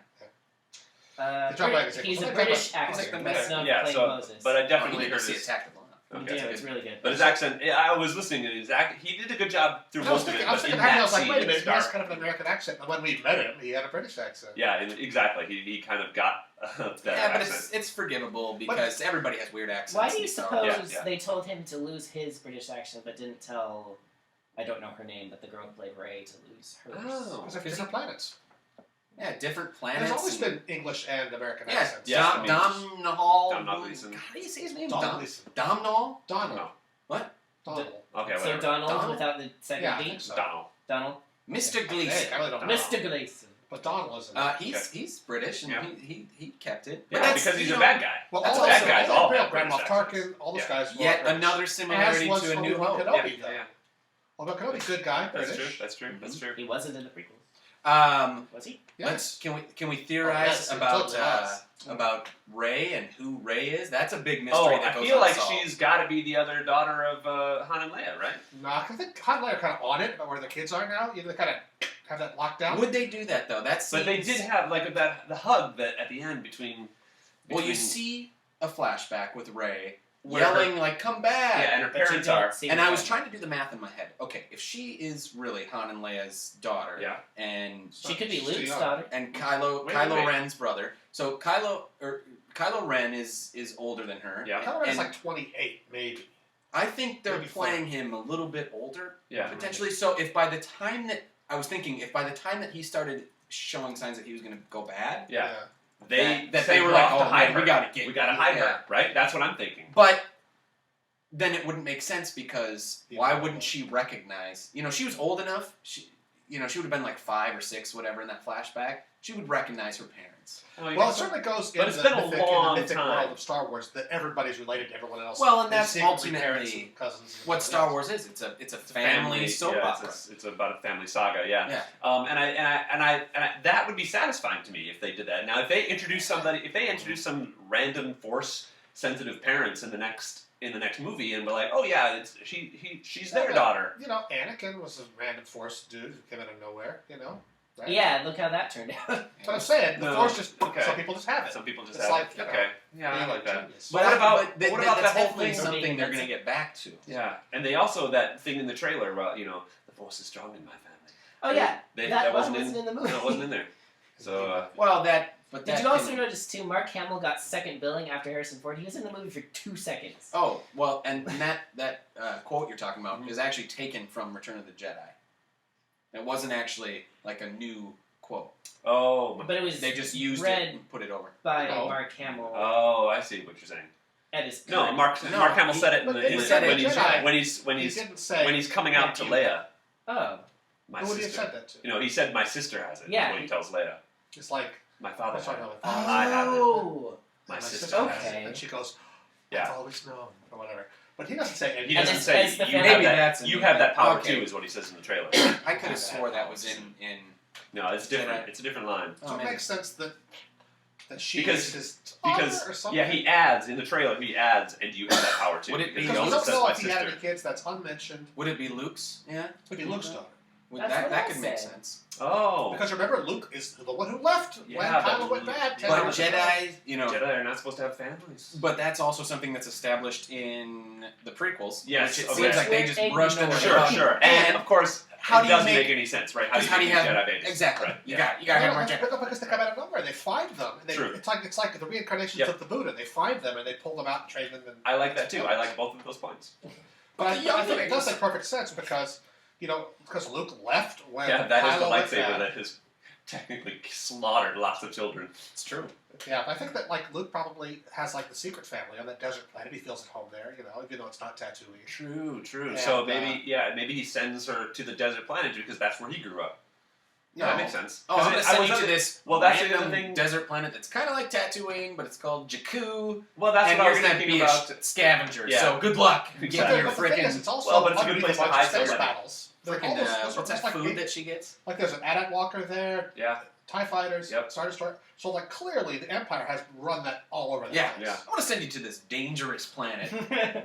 He's a British actor. He's like the best known yeah, for so, playing Moses. but I definitely heard heard see his... Attack the Block. Okay, yeah, it's really good. But his accent, I was listening to his accent. He did a good job through most of it. I was but thinking, in that I was like, scene, wait a minute, he has Star- kind of an American accent. And when we met him, he had a British accent. Yeah, exactly. He kind of got that Yeah, but accent. it's forgivable because everybody has weird accents. Why do you suppose Yeah. they told him to lose his British accent, but didn't tell, I don't know her name, but the girl who played Rey to lose hers? Oh. Because they're different planets. Yeah, different planets. There's always been English and American Yeah, accents. Yeah. Domhnall. Domhnall Gleeson. How do you say his name? Donald Gleeson. Domhnall? Donald. What? Donald. Okay, So whatever. Donald without the second Yeah, I D? think so. Donald. Mr. Hey, Gleeson. I really don't know. Mr. Gleeson. But Donald isn't. He's British and Yeah. he kept it. Yeah, But that's, because he's you a know, bad guy. Well, That's all bad those guys all have Grand British Moff Tarkin, all those Yeah. guys were Yet British. another similarity As was to A New Obi-Wan Hope. Kenobi, Yeah, though. yeah. Although Kenobi, good guy, That's British. true. That's true. That's true. He wasn't in the prequels. Was he? Yes. Can we theorize yes, about Rey and who Rey is? That's a big mystery Oh, that I goes feel like unsolved. she's got to be the other daughter of Han and Leia, right? No, I think Han and Leia are kind of on it about where the kids are now. You know, they kind of have that locked down. Would they do that though? But they did have like the hug that at the end between. Well, you see a flashback with Rey Where yelling like, "Come back!" Yeah, and her But you parents don't are. see And the I was family. trying to do the math in my head. Okay, if she is really Han and Leia's daughter, Yeah. and She could be She's Luke's young. daughter. and Kylo Wait. Ren's brother. So Kylo Ren is older than her. Yeah. Kylo Ren is And like 28, maybe. I think they're Maybe playing him a little bit older, Yeah. potentially. So if by the time that he started showing signs that he was going to go bad, Yeah. that They they were were like, off to "Oh, hide man, her. we gotta hide yeah. her, right? That's what I'm thinking. But then it wouldn't make sense because Yeah. why wouldn't she recognize? You know, she was old enough. She would have been like 5 or 6, whatever, in that flashback. She would recognize her parents. Well, it certainly goes in But it's the been a mythic, long in the mythic time. world of Star Wars that everybody's related to everyone else. Well, and They're that's secretly ultimately parents and cousins. And What everyone Star else. Wars is. It's a family soap yeah, opera. It's about a family saga. Yeah. Yeah. And that would be satisfying to me if they did that. Now, if they introduce some random Force-sensitive parents in the next movie, and we're like, oh yeah, she's their daughter. You know, Anakin was a random Force dude who came out of nowhere. You know. right? Yeah, look how that turned out. That's what I'm saying. The Force just some people just have it. Some people just it's have like, it. Okay. Yeah, I like that. Genius. But what about that's that whole definitely thing? something they're going to get back to. Yeah, and they also that thing in the trailer about the Force is strong in my family. Oh yeah, that wasn't in the movie. No, it wasn't in there. So Did you also notice too? Mark Hamill got second billing after Harrison Ford. He was in the movie for 2 seconds. Oh well, and that quote you're talking about is actually taken from Return of the Jedi. It wasn't actually like a new quote. Oh, but it was. They just used it and put it over by Mark Hamill. Oh, I see what you're saying. At his Mark Hamill said it when he's coming out to Leia. Oh. My Who would he sister. have said that to? He said my sister has it. Yeah. When he tells Leia. It's like my father had it. I have it. My sister has okay. it. And she goes, I've always known, or whatever. But he doesn't say anything. He doesn't say you have that power too, is what he says in the trailer. I could have swore that was in. No, it's different. It's a different line. So it makes sense that she because is his or something. He adds in the trailer. He adds, and you have that power too. Would it be? Because we don't know if he had any kids. That's unmentioned. Would it be Luke's? Yeah. It would be Luke's daughter. That could make sense. Oh. Because remember, Luke is the one who left when Kylo went bad. But Jedi, Jedi are not supposed to have families. But that's also something that's established in the prequels. Yes. Which it seems like they just brushed over. Sure. And of course, how it doesn't make any sense, right? How do you have Jedi babies? Exactly. Right. You got to have more Jedi. Because they come out of nowhere. They find them. True. It's like the reincarnations of the Buddha. They find them and they pull them out and train them. I like that too. I like both of those points. But I think it does make perfect sense because Luke left when that Kylo is the went lightsaber bad. that has technically slaughtered lots of children. It's true. Yeah, but I think that Luke probably has the secret family on that desert planet. He feels at home there, even though it's not Tatooine. True. And, so maybe he sends her to the desert planet because that's where he grew up. Yeah, that makes sense. Oh, I'm going to send you to this random desert planet that's kind of like Tatooine, but it's called Jakku. Well, that's what I was thinking about. Scavenger. Yeah. So good luck. Exactly. But the thing is, it's also but it's a good place to hide space somebody. battles. What's that food that she gets? Like there's an AT-AT walker there. Yeah. TIE fighters. Yep. Star Destroyer. So clearly the Empire has run that all over the place. Yeah. I want to send you to this dangerous planet.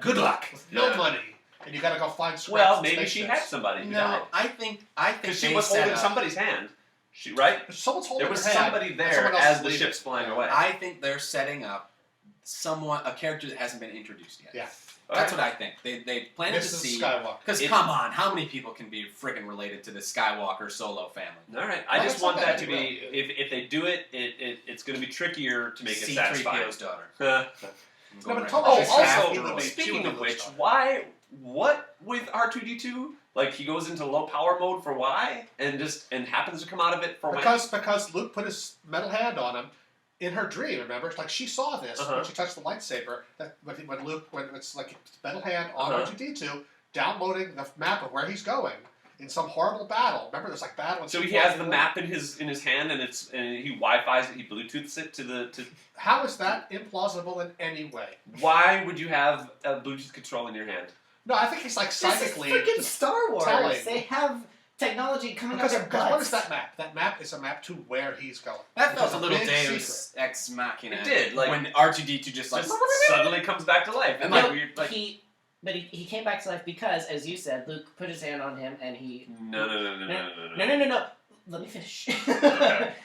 Good luck. With no money. And you got to go find scraps. Well, maybe she had somebody. No, I think because she was holding somebody's hand. Right? Someone's holding there was her hand, somebody there as the ship's flying away. I think they're setting up a character that hasn't been introduced yet. Yeah. That's what I think. They planted to see. Because come on, how many people can be friggin' related to the Skywalker solo family? All right, I just want that to be. If they do it, it's going to be trickier to make it satisfying. C-3PO's daughter. No, but also, speaking of which, what with R2D2? He goes into low power mode for Y and happens to come out of it for because Luke put his metal hand on him in her dream. Remember, she saw this when she touched the lightsaber. That when it's like metal hand on R2D2, downloading the map of where he's going in some horrible battle. Remember, there's battle. So he has the map in his hand, and he Wi-Fi's it. He Bluetooths it to. How is that implausible in any way? Why would you have a Bluetooth control in your hand? No, I think he's psychically. This is freaking Star Wars. Telling. They have technology coming out of their butts. Because what is that map? That map is a map to where he's going. That felt a little Deus Ex Machina. It did. When R2D2 just suddenly comes back to life. And he came back to life because, as you said, Luke put his hand on him and he... No. Let me finish.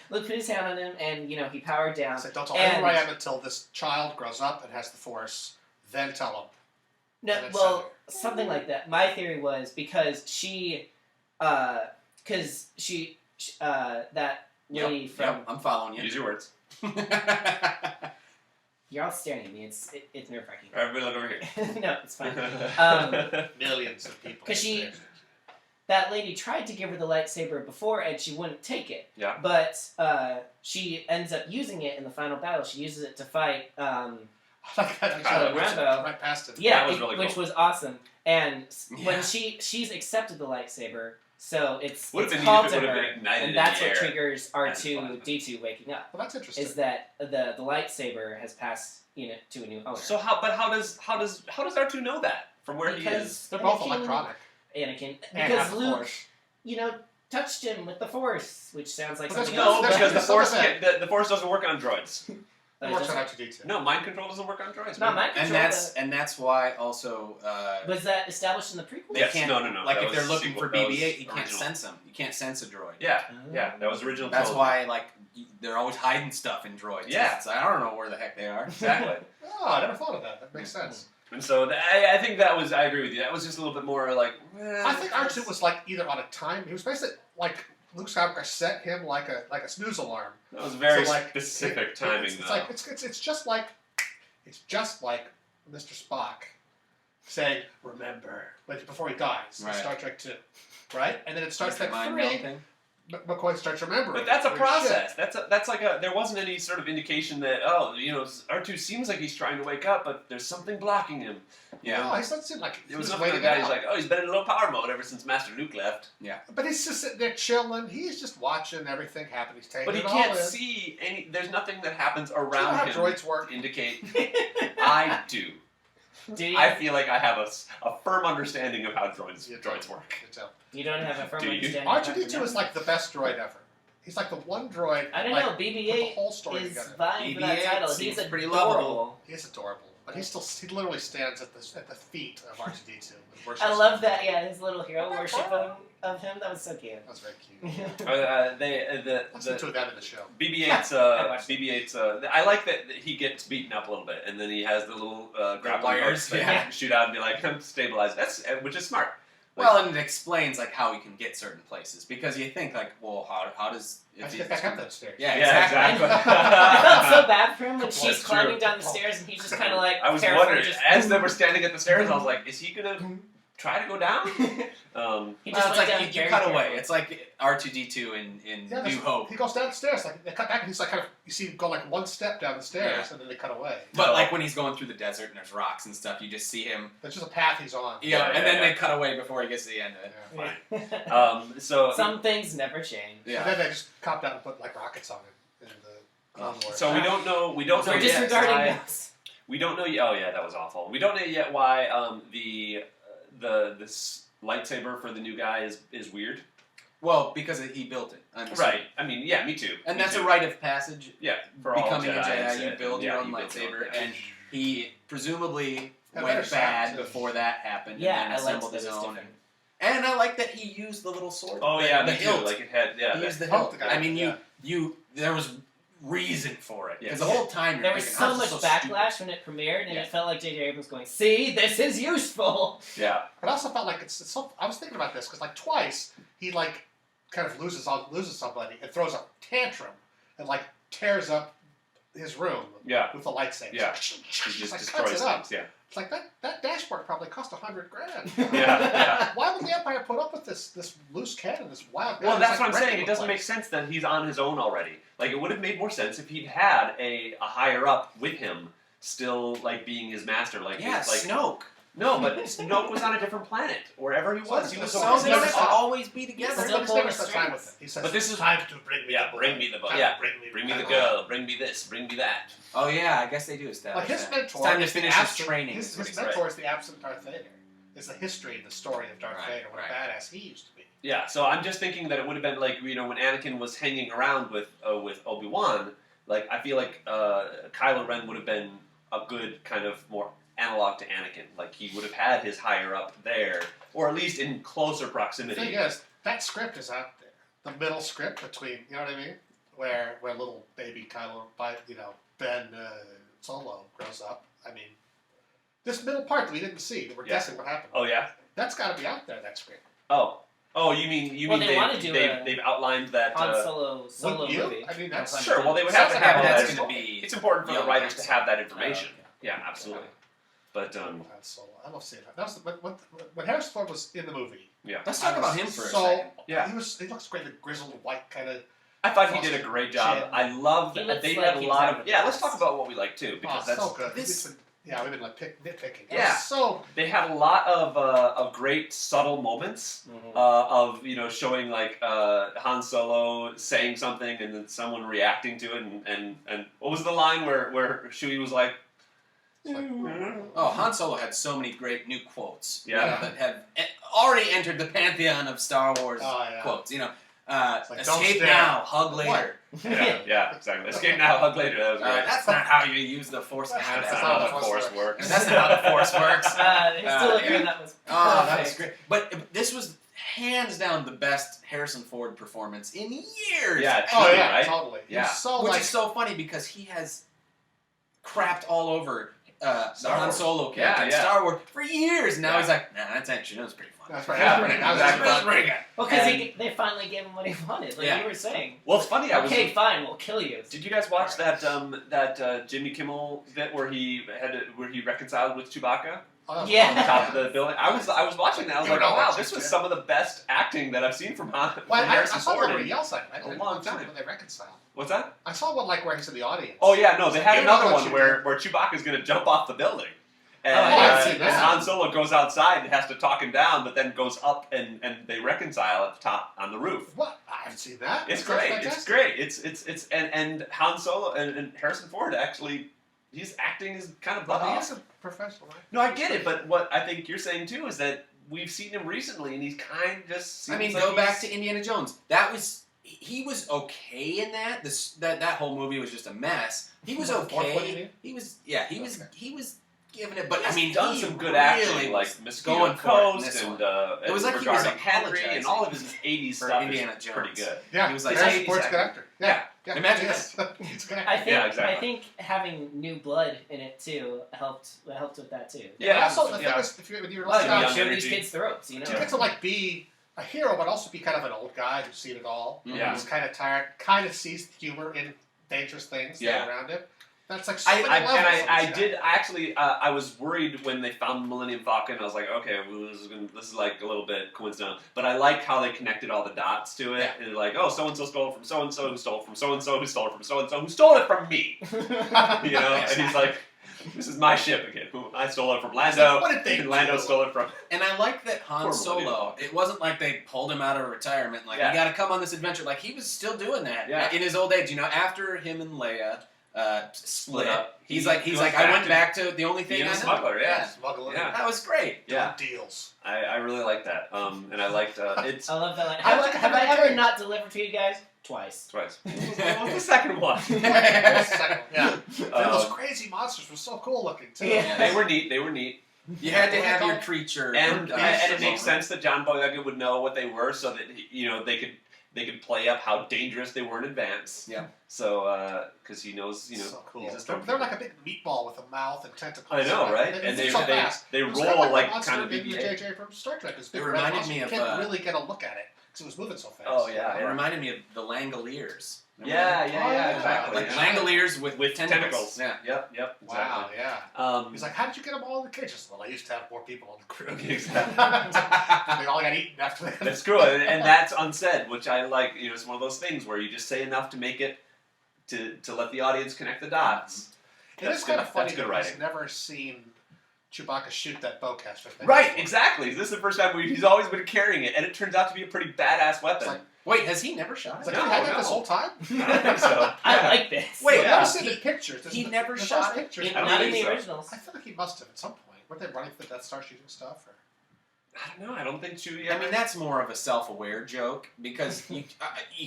Luke put his hand on him and, he powered down. So don't tell him who I am until this child grows up and has the Force. Then tell him. No, something like that. My theory was because that lady from... Yep, I'm following you. Use your words. You're all staring at me. It's nerve-wracking. Everybody look over here. No, it's fine. Millions of people. Because that lady tried to give her the lightsaber before and she wouldn't take it. Yeah. But she ends up using it in the final battle. She uses it to fight... Rambo. Right past him. Yeah, that was really which was awesome. And when she's accepted the lightsaber, so it's called to her, and that's what triggers R2D2 waking up. Well, that's interesting. Is that the lightsaber has passed to a new owner? So how does R2 know that from where he is? They're both electronic. Because Luke, touched him with the Force, which sounds like something else. else. No, because the Force doesn't work on droids. It works on R2-D2. No, mind control doesn't work on droids. No, mind control. And that's why also. Was that established in the prequel? Yes, no. Like That if they're was looking sequel. for That was BB-8, you can't original. sense them. You can't sense a droid. Yeah, that was original. That's trilogy. why like they're always hiding stuff in droids. Yeah. It's like, I don't know where the heck they are. Exactly. Oh, I never thought of that. That makes sense. And so I think that was. I agree with you. That was just a little bit more like. I think R2 was like either on a time. He was basically like Luke Skywalker set him like a snooze alarm. That was very So, like, specific timing, It's though. like it's just like Mr. Spock saying "Remember" like before he dies in Star Trek 2, right? And then it starts at Mind 3. meld thing. McCoy starts remembering. But that's a Weird process. shit. That's like a. There wasn't any sort of indication that R2 seems like he's trying to wake up, but there's something blocking him. Yeah. No, he doesn't seem like It was he's nothing like waiting that. it He's out. like, oh, he's been in low power mode ever since Master Luke left. But he's just sitting there chilling. He's just watching everything happen. He's taking But he it all can't in. see any. There's nothing that happens Do you know around how him droids work? to indicate. I do. Do you? I feel like I have a firm understanding of how droids work. You tell. You don't have a firm Do you? understanding. R2-D2 is like the best droid ever. He's like the one droid. I don't like, know. put the BB-8 whole story is together. vying for that BB-8 title. seems He's pretty adorable. lovable. He's adorable, but he literally stands at the feet of R2-D2. and worships I him. love that. Yeah, his little hero worship of him. That was so cute. That was very cute. The Listen to that in the show. BB-8's. BB-8's. I like that he gets beaten up a little bit, and then he has the little grappling wires, hooks that yeah. he can shoot out and be like, I'm stabilized. Which is smart. Well, and it explains like how he can get certain places because you think like, well, how does Let's get back up those stairs. Yeah, Yeah, exactly. I felt so bad for him when Well, she's that's climbing true. down the stairs and he's just kind of like. I was careful, wondering, just- as they were standing at the stairs, I was like, is he gonna try to go down? He Well, just it's went like down you very cut away. carefully. It's like R2-D2 in Yeah, New Hope. He goes down the stairs. Like they cut back, and he's like kind of you see him go like one step down the stairs, Yeah. and then they cut away. But like when he's going through the desert and there's rocks and stuff, you just see him. That's just a path he's on. Yeah, Yeah, and then yeah. they cut away before he gets to the end of it. Yeah. So Some things never change. And then they just copped out and put like rockets on it in the Clone Wars. So we don't know. We don't So know we're yet. disregarding why- this. We don't know. Oh yeah, that was awful. We don't know yet why this lightsaber for the new guy is weird. Well, because he built it. I'm assuming. Right. I mean, yeah, me too. And Me that's too. a rite of passage. Yeah, for all Becoming a Jedi, Jedi, you build your own you build lightsaber, your own, and he presumably Had went better bad sound, too. before that happened. Yeah, and I then liked assembled that his it's own. different. And I like that he used the little sword. Oh yeah, the me too. hilt. Like it had. Yeah. He used the hilt hilt. the guy, I mean, yeah. there was reason for it because Yes. the whole time you're There was thinking, so "Oh, much this is so backlash when it premiered, and Yeah. it felt like J.J. Abrams going, "See, this is useful." Yeah. But I also felt like it's so. I was thinking about this because like twice he like kind of loses somebody and throws a tantrum and like tears up his room Yeah. with a lightsaber. Yeah. He He just like cuts destroys it up. things. Yeah. It's like that dashboard probably cost $100,000. Yeah. Why would the Empire put up with this loose cannon, this wild guy? Well, who's, that's like, what I'm saying. wrecking It the doesn't make place? sense that he's on his own already. Like, it would have made more sense if he'd had a higher up with him, still like being his master. Like, Yeah, it's like Snoke. no, but Snoke was on a different planet. Wherever he was, he was So So he's they never don't have to stopped. always be together. Still Everybody's pulling never spent time with strings. him. He says, But this is- time to bring me Yeah, the boy. bring me the boy. Time Yeah. to bring me the boy." girl. Bring me this. Bring me that. Oh yeah, I guess they do establish Like his that. mentor, It's time to is the finish his absent- training. His, is what his he said. mentor is the absent Darth Vader. It's the history and the story of Darth Right, Vader. What right. a badass he used to be. Yeah. So I'm just thinking that it would have been like when Anakin was hanging around with Obi-Wan. Like I feel like Kylo Ren would have been a good kind of more analog to Anakin. Like he would have had his higher up there, or at least in closer The proximity. thing is, that script is out there. The middle script between, you know what I mean? Where little baby Kylo, Ben Solo grows up. I mean, this middle part that we didn't see, that we're Yeah. guessing what happened. Oh yeah. That's got to be out there, that script. Oh, you mean Well, they wanna do a they've outlined that? Han Solo Wouldn't you? movie. I mean, that's Sure. Well, they would have to Sounds have like all that's that. going to be. It's important for the young writers Han to have that Solo. information. Oh, okay. Yeah, absolutely. But Han Solo. I love seeing that. That was when Harrison Ford was in the movie. Let's talk about him for a So second. Yeah. he looks great, the grizzled white kind of. I thought he did a great job. Chin. I love He that looks they like had a he was lot having of. a Yeah, let's blast. talk about what we like too, because that's so good. this- We've been like nitpicking. Yeah. So they had a lot of great subtle moments Mhm. of showing like Han Solo saying something and then someone reacting to it and what was the line where Chewie was like. Oh, Han Solo had so many great new quotes. Yeah. That have already entered the pantheon of Star Wars Oh, yeah. quotes. Escape now, hug later. Yeah, exactly. Escape now, hug later. That was great. That's not how you use the Force. That's not how the Force works. That's not how the Force works. Still agree that was perfect. Oh, that was great. But this was hands down the best Harrison Ford performance in years. Yeah, right? Right? Totally. Yeah. Which is so funny because he has crapped all over the Han Solo character in Star Wars for years. Now he's like, nah, that's actually that was pretty fun. That's right. That's pretty good. Well, because they finally gave him what he wanted, like you were saying. Well, it's funny. Fine, we'll kill you. Did you guys watch that Jimmy Kimmel bit where he reconciled with Chewbacca? On the top of the building. I was watching that. I was like, oh wow, this was some of the best acting that I've seen from Harrison I saw Ford one where he yells at him. a long time. When they reconcile. What's that? I saw one where he's in the audience. Oh yeah, no, they had another one where Chewbacca's going to jump off the building. And, and Han Solo goes outside and has to talk him down, but then goes up and they reconcile at the top on the roof. What? I haven't seen that. It's great. It's great. It's and Han Solo and Harrison Ford actually, his acting is kind of bugging. He's a professional, right? No, I get it, but what I think you're saying too is that we've seen him recently, and he's kind of just. Go back to Indiana Jones. He was okay in that. That whole movie was just a mess. He was okay. He was giving it, but he's done some good really acting, like Mosquito Coast and it was like he Regarding was Henry and all of his '80s stuff. Indiana is Jones. pretty good. Yeah, he was like Harrison Ford's a good actor. Yeah. Imagine this. I think having new blood in it too helped with that too. Yeah. Also, the thing is, when you're show these kids the ropes, you know. To get to be a hero, but also be kind of an old guy who's seen it all. Yeah. Who's kind of tired, kind of sees the humor in dangerous things around him. That's like so many levels. I was worried when they found the Millennium Falcon. I was like, okay, well, this is like a little bit coincidental. But I like how they connected all the dots to it. Yeah. And like, oh, so and so stole it from so and so, who stole it from so and so, who stole it from so and so, who stole it from me. You know, and he's like, this is my ship again. I stole it from Lando. What did they do? Lando stole it from. And I like that Han Solo. It wasn't like they pulled him out of retirement. Like, you got to come on this adventure. Like, he was still doing that in his old age. You know, after him and Leia split up. He's like, I went back to the only thing I know. Smuggler, Smuggler. Yeah. That was great. Yeah. Deals. I really like that. And I liked it's. I love that line. Have I ever not delivered to you guys? Twice. What was the second one? Yeah. Those crazy monsters were so cool looking too. Yeah. They were neat. You had to have your creature. And it makes sense that John Boyega would know what they were, so that they could play up how dangerous they were in advance. Yeah. So, because he knows, so cool. he's a they're like a big meatball with a mouth and tentacles. I know, right? And they roll like kind of BB-8. J.J. from Star Trek. It reminded me of. You can't really get a look at it because it was moving so fast. Oh yeah. It reminded me of the Langoliers. Yeah, exactly. Like Langoliers with tentacles. Yeah. Yep. Exactly. Wow. Yeah. He's like, how did you get them all in the cages? Well, I used to have more people on the crew. Exactly. They all got eaten after that. That's true, and that's unsaid, which I like. It's one of those things where you just say enough to make it to let the audience connect the dots. It is kind of funny that he's never seen Chewbacca shoot that bowcaster thing. Right, exactly. This is the first time he's always been carrying it, and it turns out to be a pretty badass weapon. Wait, has he never shot it? Like, he had that this whole time? I don't think so. I like this. Wait, I've never seen the pictures. He never shot it? Not in the originals. I feel like he must have at some point. Weren't they running through the Death Star shooting stuff? Or? I don't know. I don't think Chewie. I mean, that's more of a self-aware joke because you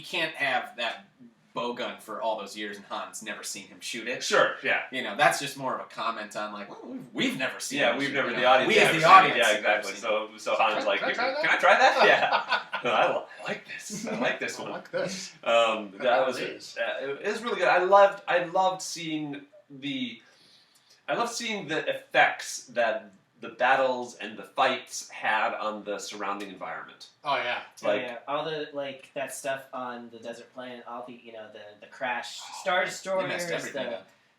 can't have that bow gun for all those years and Han's never seen him shoot it. Sure, yeah. That's just more of a comment on like, well, we've never seen him we've shoot, never, the audience. We as the audience. Yeah, exactly. So Han's like, can I try that? Yeah. No, I like this. I like this one. I like this. That was it was really good. I loved seeing the effects that the battles and the fights had on the surrounding environment. Oh yeah. All the that stuff on the desert planet, all the the crash Star Destroyers,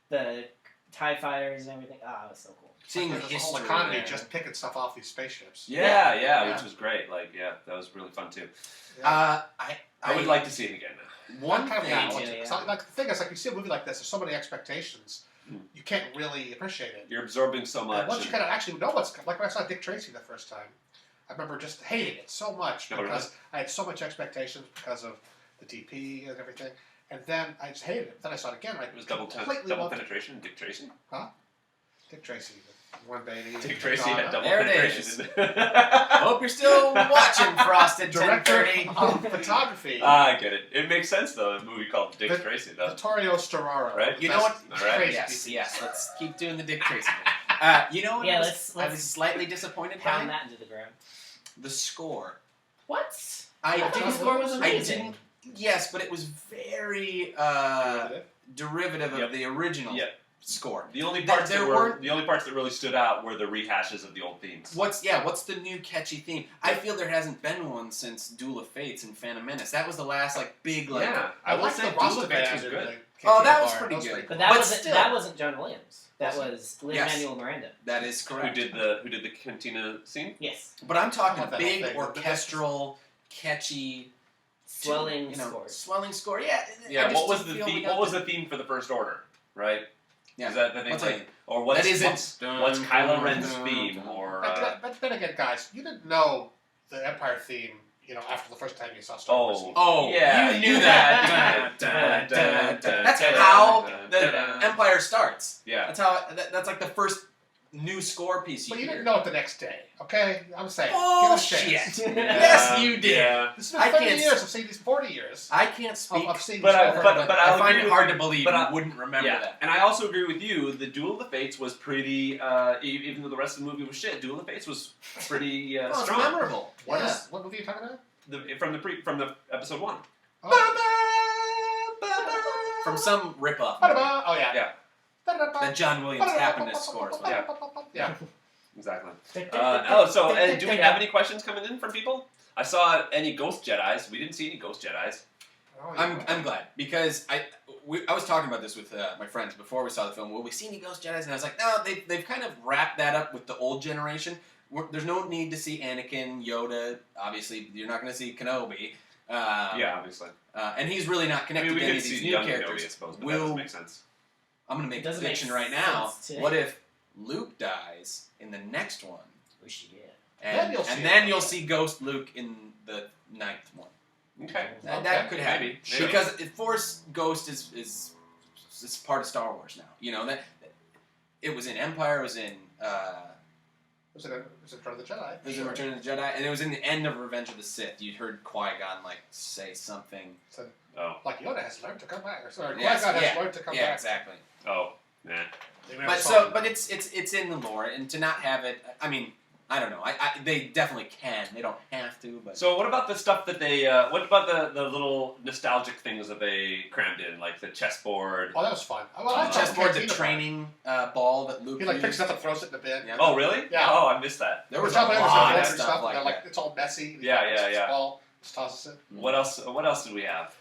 the TIE fighters and everything. It was so cool. Seeing the whole economy just picking stuff off these spaceships. Yeah, which was great. That was really fun too. Yeah. I would like to see it again now. One kind of the thing is, you see a movie like this, there's so many expectations. You can't really appreciate it. You're absorbing so much. And once you kind of actually know what's like when I saw Dick Tracy the first time, I remember just hating it so much because I had so much expectations because of the DP and everything, and then I just hated it. Then I saw it again. It was double penetration. Dick Tracy. Huh? Dick Tracy. One baby. Dick Tracy had double There it penetration. Hope you're still watching Frosted Director 1030. of photography. I get it. It makes sense though. A movie called Dick Tracy, though. Vittorio Storaro. Right. You know what? All right. Yes. Let's keep doing the Dick Tracy. You know what? Yeah, I was slightly disappointed pound by that into the ground. the score. What? I thought the didn't. score was I amazing. didn't. Yes, but it was very derivative of the original score. The only parts There that weren't- the only parts that really stood out were the rehashes of the old themes. What's the new catchy theme? I feel there hasn't been one since Duel of Fates and Phantom Menace. That was the last big Yeah, I will like say the Duel Rasta of Fates band was in good. the Oh, that Cantina was Bar. pretty That good. pretty But cool. that wasn't John Williams. That was Yes. Lin-Manuel Miranda. That is Who correct. did the cantina scene? Yes. But I'm talking I love that big whole thing. orchestral, catchy, Swelling score. Swelling score. Yeah. Yeah. I just What was don't the feel we theme? got What was the theme for the First Order? Right. Yeah. Is that the thing? What's Like, that? or what's That isn't- what's Kylo Ren's dun, theme? dun. Or But then again, guys, you didn't know the Empire theme, after the first time you saw Star Wars. Oh, yeah, you knew that. That's how the Empire starts. Yeah. That's how. That's like the first new score piece you But you hear. didn't know it the next day, okay? I'm saying, Oh, give it a chance. shit. Yes, you did. Yeah. This has I been 30 can't years. I've seen these 40 years. I can't speak. I've seen But these I- over but- and but over. I'll I find agree it with hard you, to believe but you I- wouldn't remember Yeah, that. and I also agree with you. The Duel of the Fates was pretty, even though the rest of the movie was shit. Duel of the Fates was pretty Well, it's strong. memorable. What Yeah. what movie are you talking about? From the episode 1. From some ripoff. Ba-da-ba. Oh, yeah. Yeah. That John Williams happened to score. So. Yeah. Yeah. Exactly. And do we have any questions coming in from people? I saw any Ghost Jedis. We didn't see any Ghost Jedis. Oh, yeah. I'm glad because I was talking about this with my friends before we saw the film. Will we see any Ghost Jedis? And I was like, no, they've kind of wrapped that up with the old generation. There's no need to see Anakin, Yoda. Obviously, you're not going to see Kenobi. Yeah, obviously. And he's really not I connected mean, we to any could of these see new young characters. Kenobi, I suppose, but that doesn't make sense. I'm going to make a Doesn't make prediction right now. sense to- What if Luke dies in the next one? We should get. And then you'll see Ghost Luke in the 9th one. Okay. That could happen. Maybe. Because Force Ghost is part of Star Wars now. You know, that it was in Empire, it was in Was it Return of the Jedi? it was in Return of the Jedi, and it was in the end of Revenge of the Sith. You heard Qui-Gon say something. Oh. Like Yoda has learned to come back. Or sorry, Yes, Qui-Gon yeah. has learned to come Yeah, back. exactly. Oh. Nah. They never But saw him. it's in the lore, and to not have it, I mean, I don't know. They definitely can. They don't have to, but So what about the stuff that they? What about the little nostalgic things that they crammed in, like the chessboard? Oh, that was fun. Well, I the thought chessboard, the Cantina training ball that Luke He like used. picks it up and throws it in the bin. Yeah. Oh, really? Yeah. Oh, I missed that. There was a Top end is lot the of board stuff like like that. it's all messy. Yeah, It's yeah. Ball, just tosses it. What else did we have?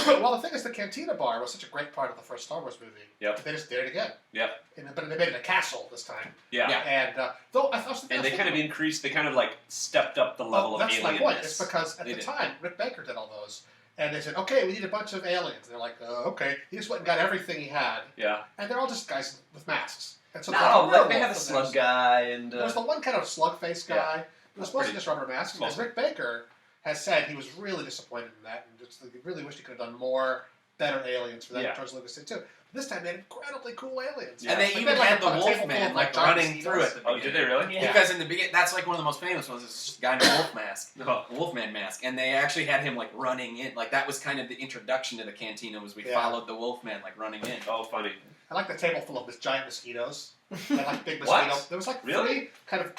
Well, the thing is, the Cantina bar was such a great part of the first Star Wars movie. Yep. They just did it again. Yep. But they made it a castle this time. Yeah. Yeah. And though I thought And they kind of increased. They kind of like stepped up the level of that's alienness. my point. It's because at They the did. time Rick Baker did all those, and they said, "Okay, we need a bunch of aliens." And they're like, "Okay." He just went and got everything he had, Yeah. and they're all just guys with masks. And so No, they're they have a werewolves, and slug guy and. There's the one kind of slug face guy. Yeah. It was mostly Pretty just rubber mask. small. Because Rick Baker has said he was really disappointed in that, and just, he really wished he could have done more, better aliens for that. Yeah. George Lucas did too. This time they had incredibly cool aliens. Yeah. And they Like, even like had the a table full Wolfman of, like giant running through mosquitoes. at the Oh, beginning. did they really? Yeah. Because in the beginning, that's like one of the most famous ones. Is this guy in a wolf mask, No. Wolfman mask, and they actually had him like running in. Like that was kind of the introduction to the cantina. Was we Yeah. followed the Wolfman like running in. Oh, funny. I like the table full of this giant mosquitoes. They had, like big What? mosquitoes. There was like Really? three kind of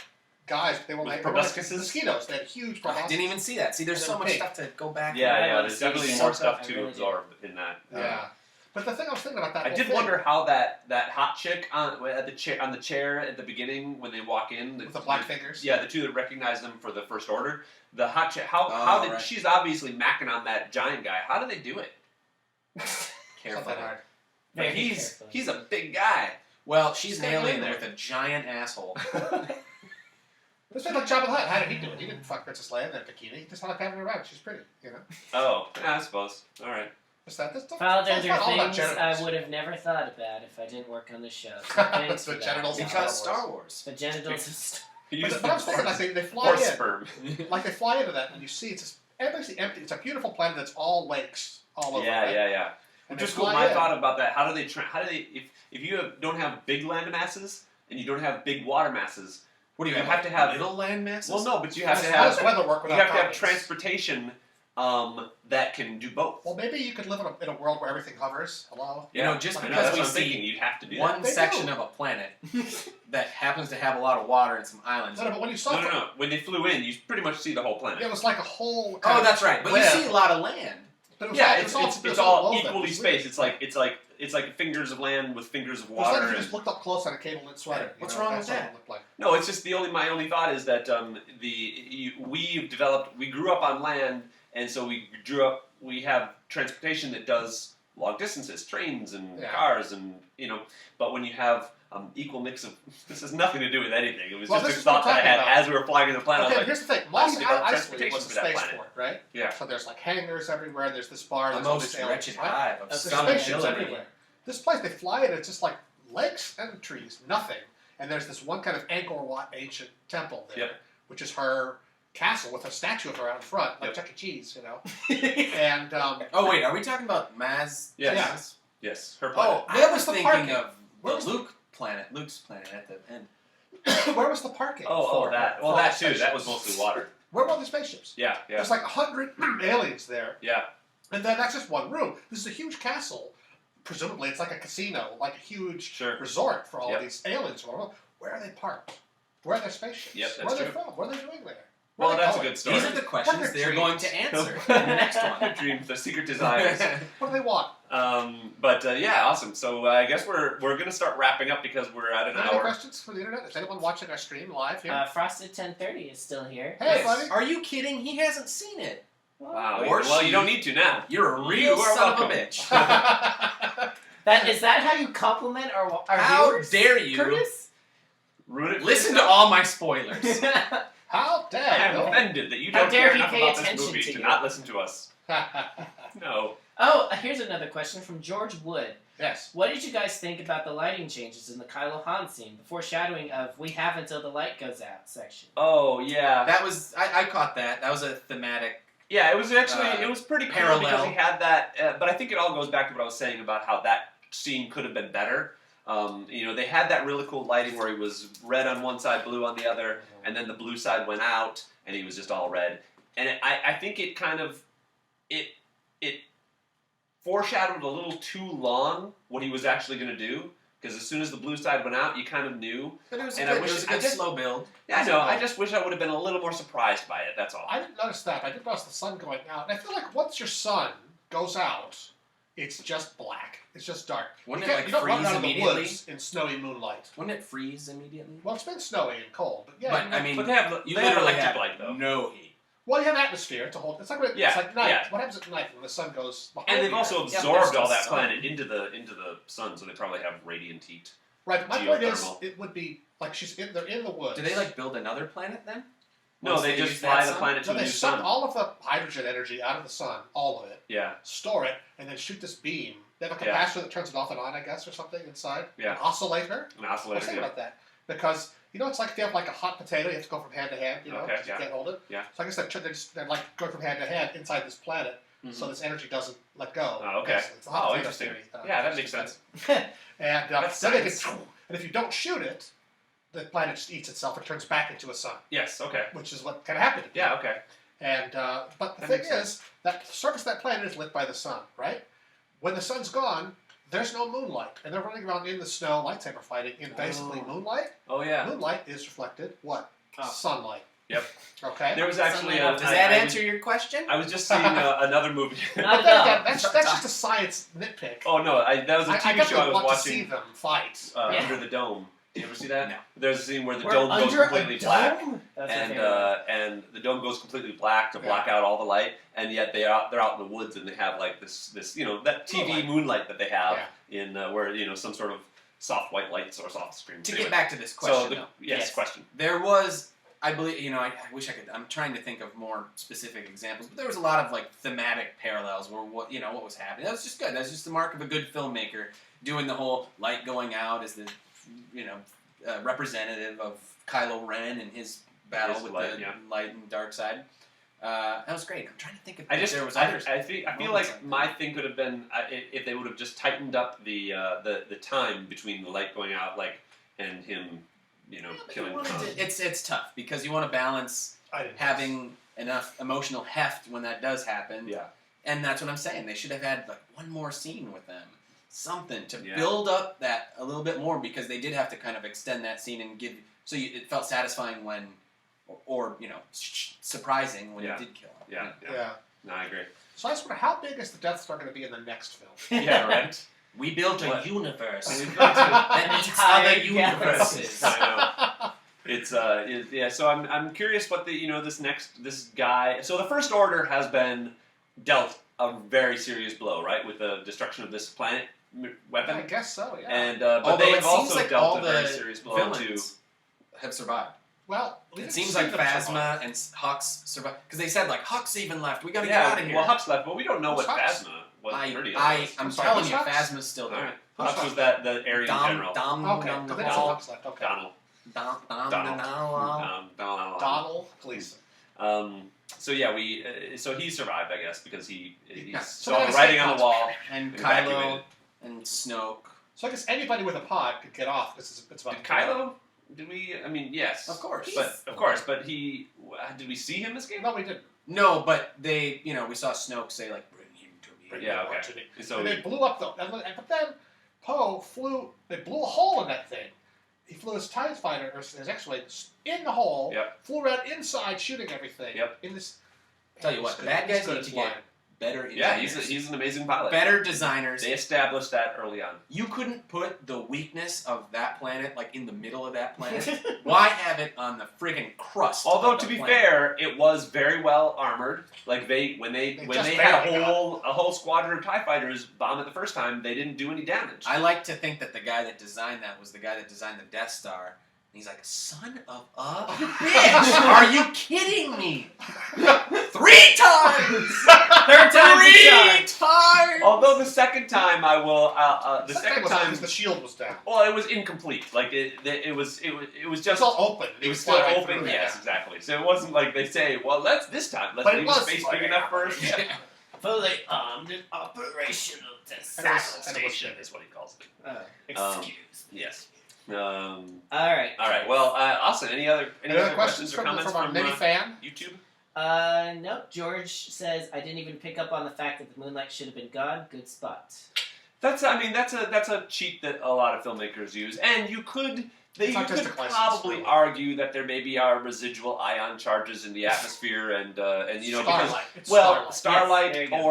guys. They were With like proboscises? mosquitoes. They had huge I proboscises. didn't even see that. See, there's And so then much pig. stuff to go back. Yeah, and yeah. wanna There's see definitely some more stuff, stuff I to really do. absorb in that. Yeah. But the thing I was thinking about that. I whole did thing, wonder how that hot chick on the chair at the beginning when they walk in with the black fingers. Yeah, the two that recognize them for the First Order. The hot chick. How did right. she's obviously macking on that giant guy? How do they do it? Careful. Something hard. But Very he's carefully. he's a big guy. Well, she's She's an got alien there. with a giant asshole. This was like Jabba the Hutt. How did he do it? He didn't fuck Princess Leia in that bikini. He just had like having her around. She's pretty, you know. Oh, yeah, I suppose. All right. Just that. This Foul it's gender not all about things I genitals. would have never thought about if I didn't work on the show. So thanks The for that. genitals and Because Star Star Wars. The genitals of Star He But, used but I was thinking like they fly or in, sperm. like they fly into that, and you see it's just basically empty. It's a beautiful planet that's all lakes all over. Yeah, right? yeah, yeah. And Which they is cool. fly My in. thought about that. How do they? If you don't have big land masses, and you don't have big water masses. What do you have to have little land masses? Well, no, but you have to How does have weather work without continents? transportation that can do both. Well, maybe you could live in a world where everything hovers. Hello? You know, just I know, because that's we what I'm thinking, see you'd have to do one They section do. of a planet that happens to have a lot of water and some islands. No, but when you saw that. No. When they flew in, you pretty much see the whole planet. it was like a whole. Oh, that's right. But you see a lot of land. But it was Yeah, all, it's all equally spaced. It's like fingers of land with fingers of It was like water. if you just looked up close on a cable-knit sweater. What's wrong with That's what that? it looked like. No, it's just my only thought is that we grew up on land, and so we have transportation that does long distances, trains and cars, and but when you have equal mix of, this has nothing to do with anything. It was just a thought that I had as we were flying in the planet. Okay, here's the thing. Mos Eisley was a planet. spaceport, right? Yeah. So there's like hangars everywhere. There's this bar. The There's all most these wretched aliens, right? hive of There's some spaceships ability. everywhere. This place, they fly it. It's just like lakes and trees, nothing. And there's this one kind of Angkor Wat ancient temple there, which is her castle with a statue of her out in front, like Chuck E. Cheese, And oh wait, are we talking about Maz? Yes. Yes, her planet. Oh, I was the thinking parking? of Luke's planet at the end. where was the parking? That. Well, that too. That was mostly water. Where were all the spaceships? Yeah. There's like 100 aliens there. Yeah. And then that's just one room. This is a huge castle. Presumably, it's like a casino, like a huge resort for all of these aliens. Where are they parked? Where are their spaceships? Yep, that's Where are they true. from? What are they doing there? Well, that's a good story. These are the questions they're going to answer in the next one. Dreams, their secret desires. What do they want? Awesome. So I guess we're going to start wrapping up because we're at an hour. Any questions for the internet? Is anyone watching our stream live here? Frosted 1030 is still here. Hey, buddy. Are you kidding? He hasn't seen it. Wow. Or Well, you don't need to now. You're a real son of a bitch. Is that how you compliment our How viewers, dare you? Curtis? Ruin it for Listen to yourself. all my spoilers. How I dare am you? offended that you How don't dare care he enough pay about this attention movie to to you? not listen to us. No. Oh, here's another question from George Wood. Yes. What did you guys think about the lighting changes in the Kylo Han scene, the foreshadowing of "We have until the light goes out" section? Oh, yeah. That was I caught that. That was a thematic. Yeah, it was actually it was pretty parallel cool because he had that. But I think it all goes back to what I was saying about how that scene could have been better. They had that really cool lighting where he was red on one side, blue on the other, and then the blue side went out, and he was just all red. And I think it kind of it foreshadowed a little too long what he was actually going to do. Because as soon as the blue side went out, you kind of knew. But it was And a I good, wish- it was a I good just- slow build. Yeah, I know. I just wish I would have been a little more surprised by it. That's all. I didn't notice that. I did notice the sun going out. And I feel like once your sun goes out, it's just black. It's just dark. Wouldn't you it don't run freeze out of the immediately? woods in snowy moonlight. Wouldn't it freeze immediately? Well, it's been snowy and cold, but yeah. But I mean, But they have you they have literally electric have light though. no heat. well, you have atmosphere to hold. It's like Yeah, it's like night. yeah. What happens at night when the sun goes behind And they've you? also Yeah, absorbed there's all the that sun. planet into the sun, so they probably have radiant heat. Right. But my point is, geothermal. it would be like they're in the woods. Do they build another planet then? No, Once they just use fly that the sun? planet to No, a they new suck sun. all of the hydrogen energy out of the sun, all of it, Yeah. store it, and then shoot this beam. They have a Yeah. capacitor that turns it off and on, I guess, or something inside. Yeah. An oscillator. An I was oscillator. thinking Yeah. about that because it's like if you have like a hot potato, you have to go from hand to hand. Okay, 'cause you yeah. can't hold it. Yeah. So I guess they're like going from hand to hand inside this planet, so this energy doesn't let go. Oh, okay. Basically. It's a hot potato Interesting. theory that I'm Yeah, that interested makes in. And That's then they can, science. and if you don't shoot it, the planet just eats itself and turns back into a sun, Yes. Okay. which is what kind of happened. Yeah. Okay. And but the That thing makes is that the surface of that planet is lit by the sun, right? When the sun's gone, there's no moonlight, and they're running around in the snow, lightsaber fighting in basically moonlight. Oh yeah. Moonlight is reflected what? Oh. Sunlight. Yep. Okay. There was actually Does that answer your question? I was just seeing another movie. Not But then at again, all. that's just a science nitpick. Oh no, that was a I TV show I definitely was want to see watching. them fight. Yeah. Under the Dome. Did you ever see that? No. There's a scene where the We're dome goes under a completely black. dome? That's my And favorite. and the dome goes completely black to block out all the light, and yet they're out in the woods and they have like this that TV moonlight that they have in where some sort of soft white lights or soft screen. To Anyway, get back to this so question, Yes. question. there was, I believe, I wish I could. I'm trying to think of more specific examples, but there was a lot of thematic parallels where what was happening. That was just good. That was just the mark of a good filmmaker, doing the whole light going out as the representative of Kylo Ren and his battle His with light, the yeah. light and dark side. That was great. I'm trying to think if there was I others. feel moments like like my that. thing could have been if they would have just tightened up the time between the light going out, like and him, killing Han. It's tough because you want to balance having enough emotional heft when that does happen. Yeah. And that's what I'm saying. They should have had like one more scene with them. Something to build up that a little bit more because they did have to kind of extend that scene and give it felt satisfying when or surprising when it did kill him. Yeah. No, I agree. So I just wonder, how big is the Death Star going to be in the next film? Yeah, right. We built a universe. We've got That means other universes. I know. So I'm curious what this guy. So the First Order has been dealt a very serious blow, right, with the destruction of this planet weapon. I guess so. Yeah. And but they have also dealt a very serious blow to have survived. Well, it seems like Phasma and Hux survived because they said like Hux even left. We got to get out of here. Well, Hux left, but we don't know what Phasma was. I'm telling you, Phasma's still there. Right. Hux was the Aryan general. Donald Gleason. So he survived, I guess, because he so saw the writing on the wall and Kylo and Snoke. So I guess anybody with a pod could get off. It's about Kylo. Did we? I mean, yes, of course. But he. Did we see him escape? No, we didn't. No, but they. We saw Snoke say like, "Bring him to me." To me. So they blew up but then Poe flew. They blew a hole in that thing. He flew his TIE fighter or his X-wing in the hole. Yep. Flew around inside, shooting everything. Yep. In this. Tell you what, bad guys need to get better engineers. Yeah, he's an amazing pilot. Better designers. They established that early on. You couldn't put the weakness of that planet like in the middle of that planet. Why have it on the friggin' crust? Although to be fair, it was very well armored. Like when they had a whole squadron of TIE fighters bomb it the first time, they didn't do any damage. I like to think that the guy that designed that was the guy that designed the Death Star. He's like, son of a bitch! Are you kidding me? 3 times! Third time's the charm. 3 times! Although the second time I will, the second time the shield was down. Well, it was incomplete. Like it was just all open. It was still open. Yes, exactly. So it wasn't like they say, well, let's leave the space big enough first. Yeah. Fully armed and operational station is what he calls it. Excuse. Yes. All right. Well, Austin, any other questions or comments from our mini fan? YouTube? No. George says, I didn't even pick up on the fact that the moonlight should have been gone. Good spot. That's a cheat that a lot of filmmakers use, and you could probably argue that there maybe are residual ion charges in the atmosphere, and starlight, yes,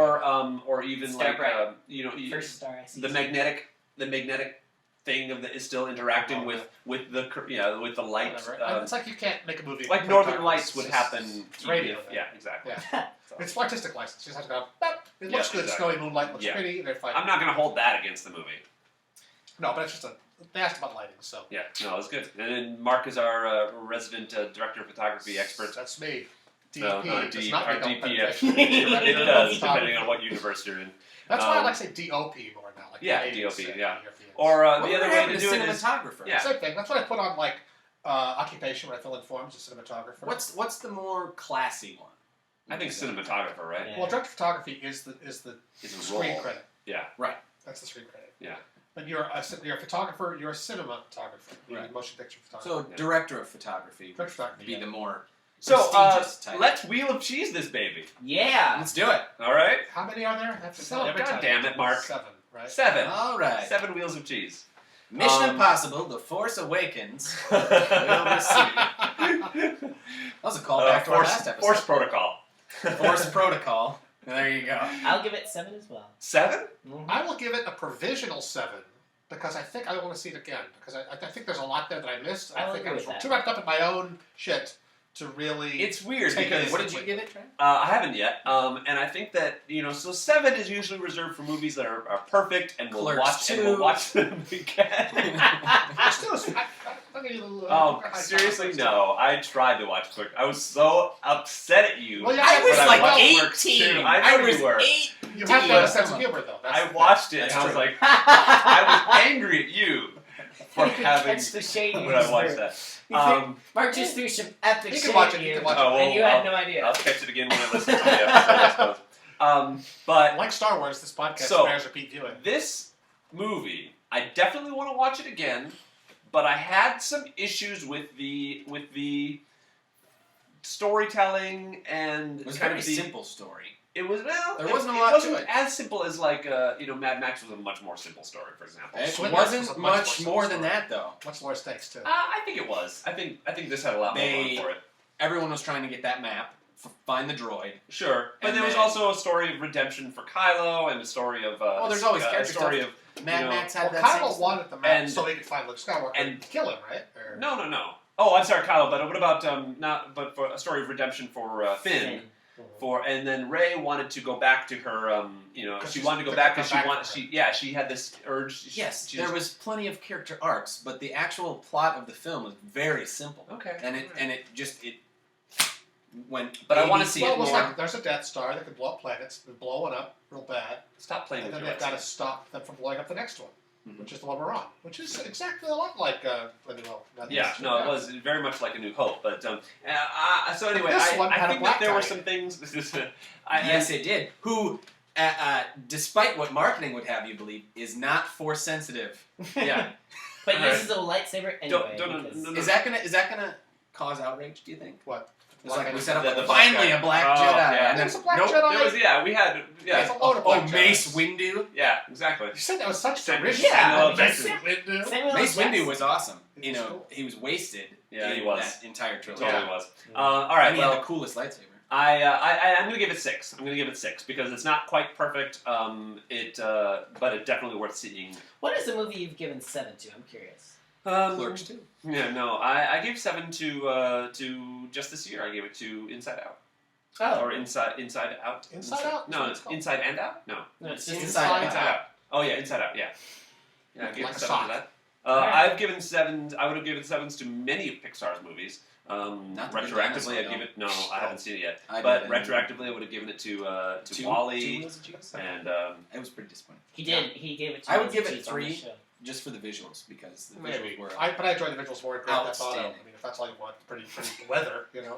or even Starbright. First star I see. the magnetic thing is still interacting with the light. It's like you can't make a movie like Northern Lights would happen. It's radio. Yeah, exactly. Yeah. It's artistic license. You just have to go. It looks good. Exactly. Snowy moonlight looks pretty. They're fighting. I'm not going to hold that against the movie. No, but it's just they asked about lighting, so yeah. No, it was good. And then Mark is our resident director of photography expert. That's me. DP. No, does not make DP. It does, depending on what universe you're in. That's why I like to say DOP more now. Like DOP. Yeah. Or the other way to do it is cinematographer. Same thing. That's what I put on like occupation when I fill in forms as cinematographer. What's the more classy one? I think cinematographer, right? Yeah. Well, director of photography is the screen credit. Yeah. Right. That's the screen credit. Yeah. But you're a photographer. You're a cinematographer. You're a motion picture photographer. So director of photography would be the more prestigious type. Let's Wheel of Cheese this baby. Yeah. Let's do it. All right. How many are there? That's God damn it, Mark. 7, right? 7. All right. 7 wheels of cheese. Mission Impossible: The Force Awakens. We'll receive. That was a callback to our last episode. Force Protocol. Force Protocol. There you go. I'll give it 7 as well. 7? Mm-hmm. I will give it a provisional 7 because I think I want to see it again because I think there's a lot there that I missed. I think I was too wrapped up in my own shit to really. It's weird because what did you give it, Trent? I haven't yet, and I think that so 7 is usually reserved for movies that are perfect and we'll watch them again. Seriously, no. I tried to watch Clerks. I was so upset at you. Well, yeah, I was like 18. I was you were. 18. You have to have a sense of humor, though. I watched it and I was like, I was angry at you for having. Catch the shade when I watched that. Mark just threw some epic shade. You can watch it. You can watch it. And you had no idea. I'll catch it again when I listen to the episode, I suppose. But like Star Wars, this podcast bears repeat viewing. This movie, I definitely want to watch it again, but I had some issues with the storytelling and It was kind a very of the simple story. It was There wasn't a it lot wasn't to it. as simple as like Mad Max was a much more simple story, for example. It Swindlers wasn't was a much much more more than story. that, though. Much more stakes too. I think it was. I think this had a lot more going for it. Everyone was trying to get that map, find the droid. Sure, but And there was then- also a story of redemption for Kylo and a story of there's always a character story stuff. of Mad Max had Well, that same Kylo stuff. wanted the map And- so he could find Luke Skywalker and and- kill him, right? Or... No. Oh, I'm sorry, Kylo. But what about for a story of redemption for Finn? And then Rey wanted to go back to her. She wanted to go back because she had this urge. Yes, there was plenty of character arcs, but the actual plot of the film was very simple. Okay. And it went. But I want to 80s see Well, it it was more. like there's a Death Star that can blow up planets. They're blowing up real bad. Stop playing And with then your they've got to lightsaber. stop them from blowing up the next one, Mhm. which is the one we're on. Which is exactly a lot like A New Hope. Yeah, no, it was very much like A New Hope. But so anyway, This one I had a think that there were black some things. Yes, it did. Who, despite what marketing would have you believe, is not force sensitive. Yeah. But Alright. uses a lightsaber anyway. because- No. Is that gonna cause outrage? Do you think? What? It's like we Black set up The like, black finally guy. a black Oh, Jedi. yeah. And then, There's a black nope. Jedi. There was we had There's a load of black Mace Jedis. Windu. yeah, exactly. You said that was such Samuel- derision. Samuel Mace Jackson. Windu. Samuel Mace Jackson. Windu was awesome. He was cool. He was wasted. Yeah, in he was. that entire trilogy. Totally Yeah. was. All right. And he had Well, the coolest lightsaber. I'm going to give it 6. I'm going to give it 6 because it's not quite perfect. But it's definitely worth seeing. What is a movie you've given 7 to? I'm curious. Clerks too. Yeah, no, I gave 7 to just this year. I gave it to Inside Out. Oh. Or Inside Out. Inside Out? No, Is what it's called. Inside and Out. No, No, it's just Inside Inside Out. Oh yeah, Inside Out. Yeah. Yeah, I gave Like it a 7 sock. to that. Alright. I've given 7s. I would have given 7s to many of Pixar's movies. Not the Retroactively, dinosaur, I give it. No, I haven't seen it yet. I But didn't. retroactively, I would have given it to Two Wall-E Wheels of Cheese? and It was pretty disappointing. He did. He gave it to I would us give it cheese on the 3. show. Just for the visuals, because the Maybe. visuals were. But I enjoyed the visuals more. Great that thought of. I Outstanding. mean, if that's all you want, pretty weather, you know.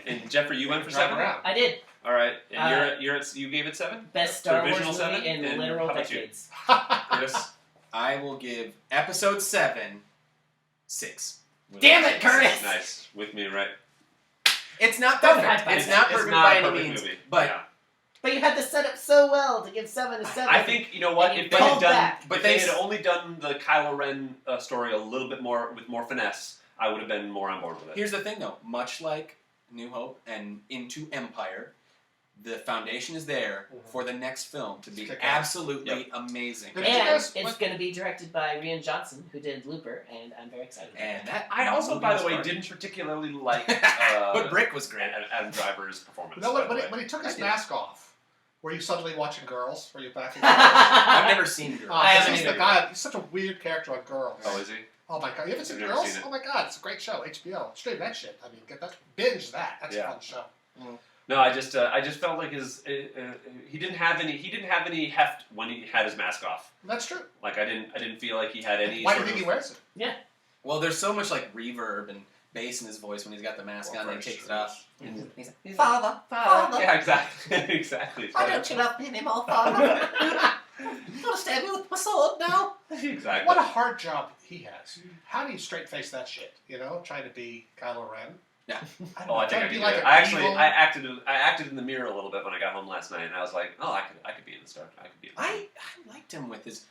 and Jeffrey, you went for Drive 7. around. I did. All right, and you gave it 7. Best Star Wars Provisional movie 7? in And literal how about you? decades. Curtis. I will give Episode 7 6. Damn it, Curtis! Nice, with me, right? It's not Don't perfect. high-five It's it. not It's perfect not by a any perfect means, movie. but Yeah. But you had to set up so well to give 7 to 7. I think you know what And if you they had pulled done, back. But if they they had s- only done the Kylo Ren story a little bit more with more finesse, I would have been more on board with it. here's the thing, though. Much like New Hope and Into Empire, the foundation is there for the next film to be Kick ass. absolutely amazing. Did And you guys- it's going to be directed by Rian Johnson, who did Looper, and I'm very excited about And that. that I also, movie by was the way, hard. didn't particularly like But Brick was great. Adam Driver's performance. You know, by the when way. he took his I did. mask off, were you suddenly watching Girls? Were you back in Girls? I've never seen Girls. I haven't He's the either. guy. He's such a weird character on Girls. Oh, is he? Oh my god, you haven't seen I've never Girls? seen it. Oh my god, it's a great show. HBO, straight that shit. I mean, get that, binge that. That's Yeah. a fun show. No, I just felt like he didn't have any heft when he had his mask off. That's true. Like I didn't feel like he had any. Why do sort you think of, he wears it? Well, there's so much like reverb and bass in his voice when he's got the mask on and he takes it off. He's Father, Yeah, exactly, exactly. why don't you love me anymore, Father? You want to stab me with my sword now? Exactly. What a hard job he has. How do you straight face that shit? You know, trying to be Kylo Ren. Yeah. I don't Oh, know, I think trying I to could be do like it. an I actually, evil- I acted in the mirror a little bit when I got home last night, and I was like, oh, I could be in the Star. I could be. In the I liked him with his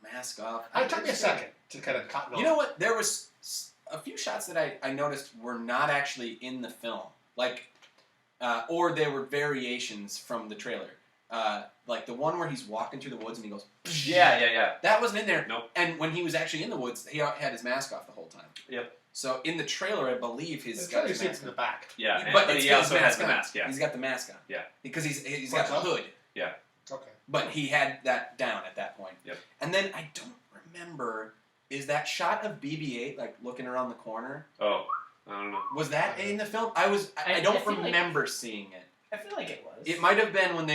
mask off. It took me a second to kind of cotton on. You know what? There was a few shots that I noticed were not actually in the film, like, or they were variations from the trailer. Like the one where he's walking through the woods and he goes, Yeah. that wasn't in there. Nope. And when he was actually in the woods, he had his mask off the whole time. Yep. So in the trailer, I believe he's It's got kind his of scenes mask in the on. back. Yeah, But but it's he got also his has the on. mask. Yeah. He's got the mask on. Yeah. Because he's got the What's up? hood. Okay. But he had that down at that point. Yep. And then I don't remember, is that shot of BB-8 like looking around the corner? Oh, I don't know. Was that in the film? I I don't feel like- remember seeing it. I feel like it was. It might have been when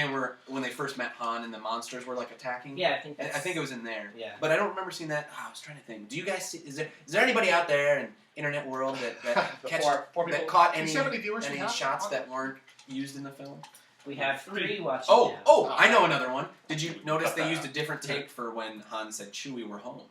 they first met Han and the monsters were like attacking. Yeah, I think that's... I think it was in there. Yeah. But I don't remember seeing that. Oh, I was trying to think. Do you guys see? Is there anybody out there in internet world that The catch, four that people. caught Do you any see how many viewers we any have? shots that weren't used in the film? We have 3 watching Oh, now. I know another one. Did you notice they used a different take for when Han said Chewie we're home?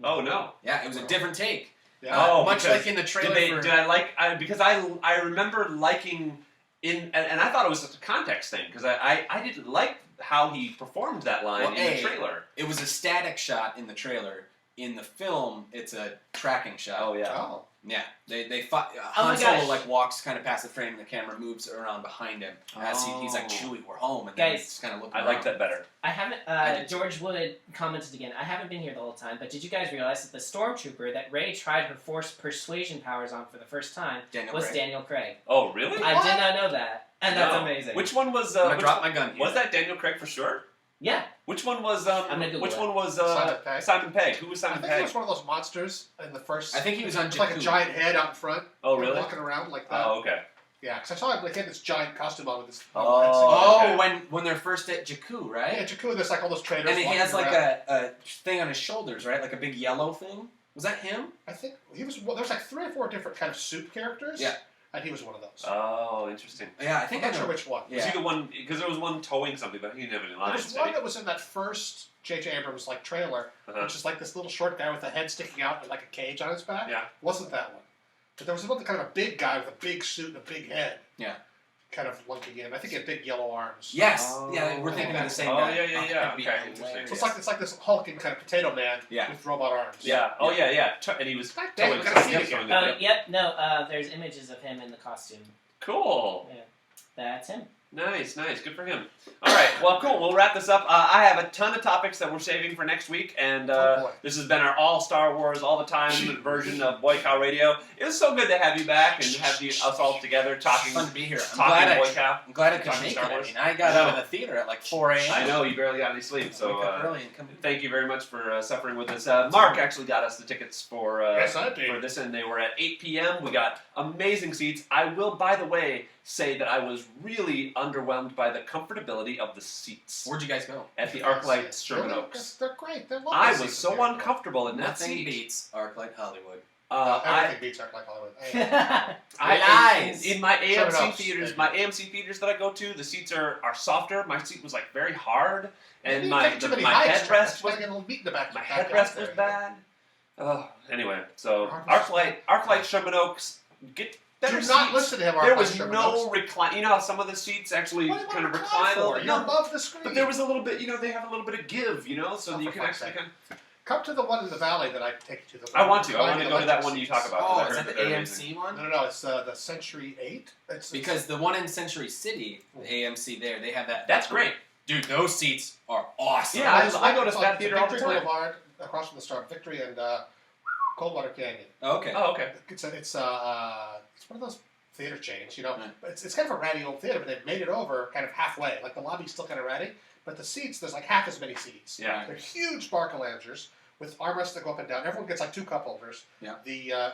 Oh no. Yeah, it was a different take. Yeah. Much like in the trailer. Did I like? Because I remember liking and I thought it was just a context thing because I didn't like how he performed that line in the trailer. It was a static shot in the trailer. In the film, it's a tracking shot. Oh yeah. Oh. Yeah, they Han Solo like walks kind of past the frame, and the camera moves around behind him as he's like, "Chewie, we're home," and then he's kind of looking. I like that better. I haven't. George Wood commented again. I haven't been here the whole time, but did you guys realize that the stormtrooper that Rey tried her Force persuasion powers on for the first time was Daniel Craig? Oh really? I did not know that, and that's amazing. Which one was? I'm gonna drop my gun here. Was that Daniel Craig for sure? Yeah. Which one was? Which one was Simon Pegg? Who was Simon Pegg? I think he was one of those monsters in the first. I think he was on Jakku. Like a giant head out in front. Oh really? Walking around like that. Oh okay. Yeah, because I saw him like he had this giant costume on with this. When they're first at Jakku, right? Yeah, Jakku. There's like all those traders. And he has like a thing on his shoulders, right? Like a big yellow thing. Was that him? I think he was. Well, there's like 3 or 4 different kind of soup characters. Yeah. And he was one of those. Oh, interesting. Yeah, I think I'm not sure which one. Yeah. Was he the one? Because there was one towing something, but he didn't have any lines. There was one that was in that first J.J. Abrams like trailer, which is like this little short guy with a head sticking out and like a cage on his back. Yeah. Wasn't that one? But there was another kind of a big guy with a big suit and a big head. Yeah. Kind of lunking in. I think he had big yellow arms. Yes. Yeah, we're thinking of the same guy. Oh yeah. Okay. Interesting. So it's like this hulking kind of potato man with robot arms. Yeah. Oh yeah. And he was towing something. Yep. No. There's images of him in the costume. Cool. Yeah. That's him. Nice. Good for him. All right, well, cool. We'll wrap this up. I have a ton of topics that we're saving for next week, and this has been our all Star Wars, all the time version of Boy Cow Radio. It was so good to have you back and have us all together talking. Fun to be here. I'm glad I could make it. I mean, I got out of the theater at like 4 a.m. I know you barely got any sleep, so thank you very much for suffering with us. Mark Mark actually got us the tickets for for this, and they were at 8 p.m. We got amazing seats. I will, by the way, say that I was really underwhelmed by the comfortability of the seats. Where'd you guys go? At the ArcLight Sherman Oaks. They're great. They're lovely. I was so uncomfortable in that Nothing seat. beats ArcLight Hollywood. Everything beats ArcLight Hollywood. In my AMC theaters, that I go to, the seats are softer. My seat was like very hard, and my headrest was bad. Oh, anyway, so ArcLight Sherman Oaks, get better seats. Do not listen to him. There was no recline. You know how some of the seats actually kind of recline a little bit. You're above the screen. But there was a little bit. They have a little bit of give. So you can actually kind of. Come to the one in the valley that I take you to. I want to go to that one you talk about. Oh, is that the AMC one? No, it's the Century 8. Because the one in Century City, the AMC there, they have that. That's great. Dude, those seats are awesome. Yeah, I go to that theater all the time. Boulevard, across from the Star, Victory and Coldwater Canyon. Okay. Oh, okay. It's one of those theater chains, It's kind of a ratty old theater, but they've made it over kind of halfway. Like the lobby's still kind of ratty, but the seats, there's like half as many seats. Yeah. They're huge Barcalancers with armrests that go up and down. Everyone gets like 2 cup holders. Yeah.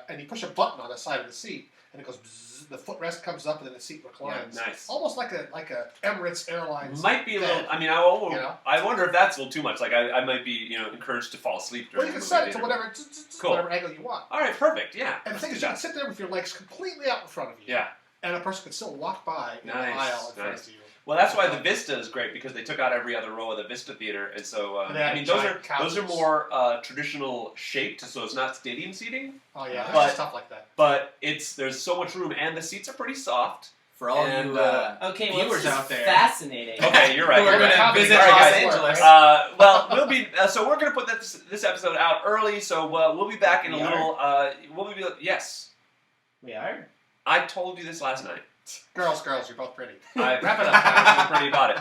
And you push a button on the side of the seat, and it goes bzzz, the footrest comes up, and then the seat reclines. Yeah, nice. Almost like a Emirates Airlines. Might be a little. I mean, I wonder if that's a little too much. Like I might be, encouraged to fall asleep during. Well, you can set it to whatever angle you want. All right, perfect. Yeah. And the thing is, you can sit there with your legs completely out in front of you. Yeah. And a person could still walk by in the aisle in front of you. Well, that's why the Vista is great because they took out every other row of the Vista Theater, and so those are more traditional shaped, so it's not stadium seating. Oh yeah, there's stuff like that. But there's so much room, and the seats are pretty soft. For all you viewers out there, fascinating. Okay, you're right. We're going to visit Los Angeles. Well, we'll be. So we're going to put this episode out early. So we'll be back in a little. Yes. We are. I told you this last night. Girls, you're both pretty. Wrap it up. I'm pretty about it.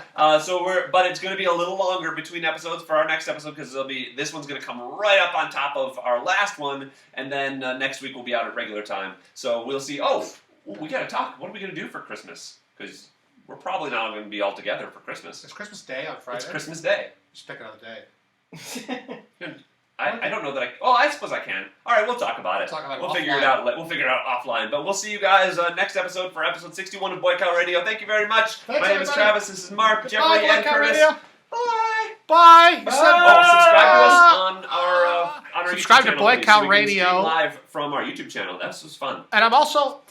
But it's going to be a little longer between episodes for our next episode because this one's going to come right up on top of our last one, and then next week we'll be out at regular time. So we'll see. We got to talk. What are we going to do for Christmas? Because we're probably not going to be all together for Christmas. It's Christmas Day on Friday. It's Christmas Day. Just pick another day. I don't know that I suppose I can. All right, we'll talk about it. We'll figure it out. We'll figure it out offline. But we'll see you guys next episode for episode 61 of Boy Cow Radio. Thank you very much. Thanks, My name is Travis. This is Mark, Jeffrey, Bye, and Curtis. Radio. Bye. Bye. Subscribe to us on our subscribe YouTube to Boy channel, Cow so we can Radio stream live from our YouTube channel. This was fun. And I'm also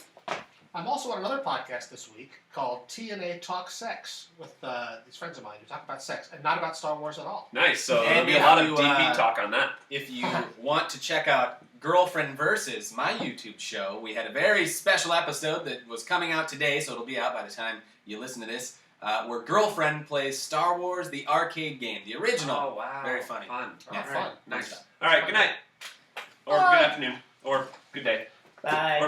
I'm also on another podcast this week called TNA Talk Sex with these friends of mine who talk about sex and not about Star Wars at all. Nice. So there'll be a lot of DP talk on that. If you want to check out Girlfriend Versus, my YouTube show, we had a very special episode that was coming out today, so it'll be out by the time you listen to this, where Girlfriend plays Star Wars, the arcade game, the original. Oh, wow. Very funny. Fun. Yeah, All right. fun. Nice. All right, good night. Or good afternoon. Or good day. Bye. Or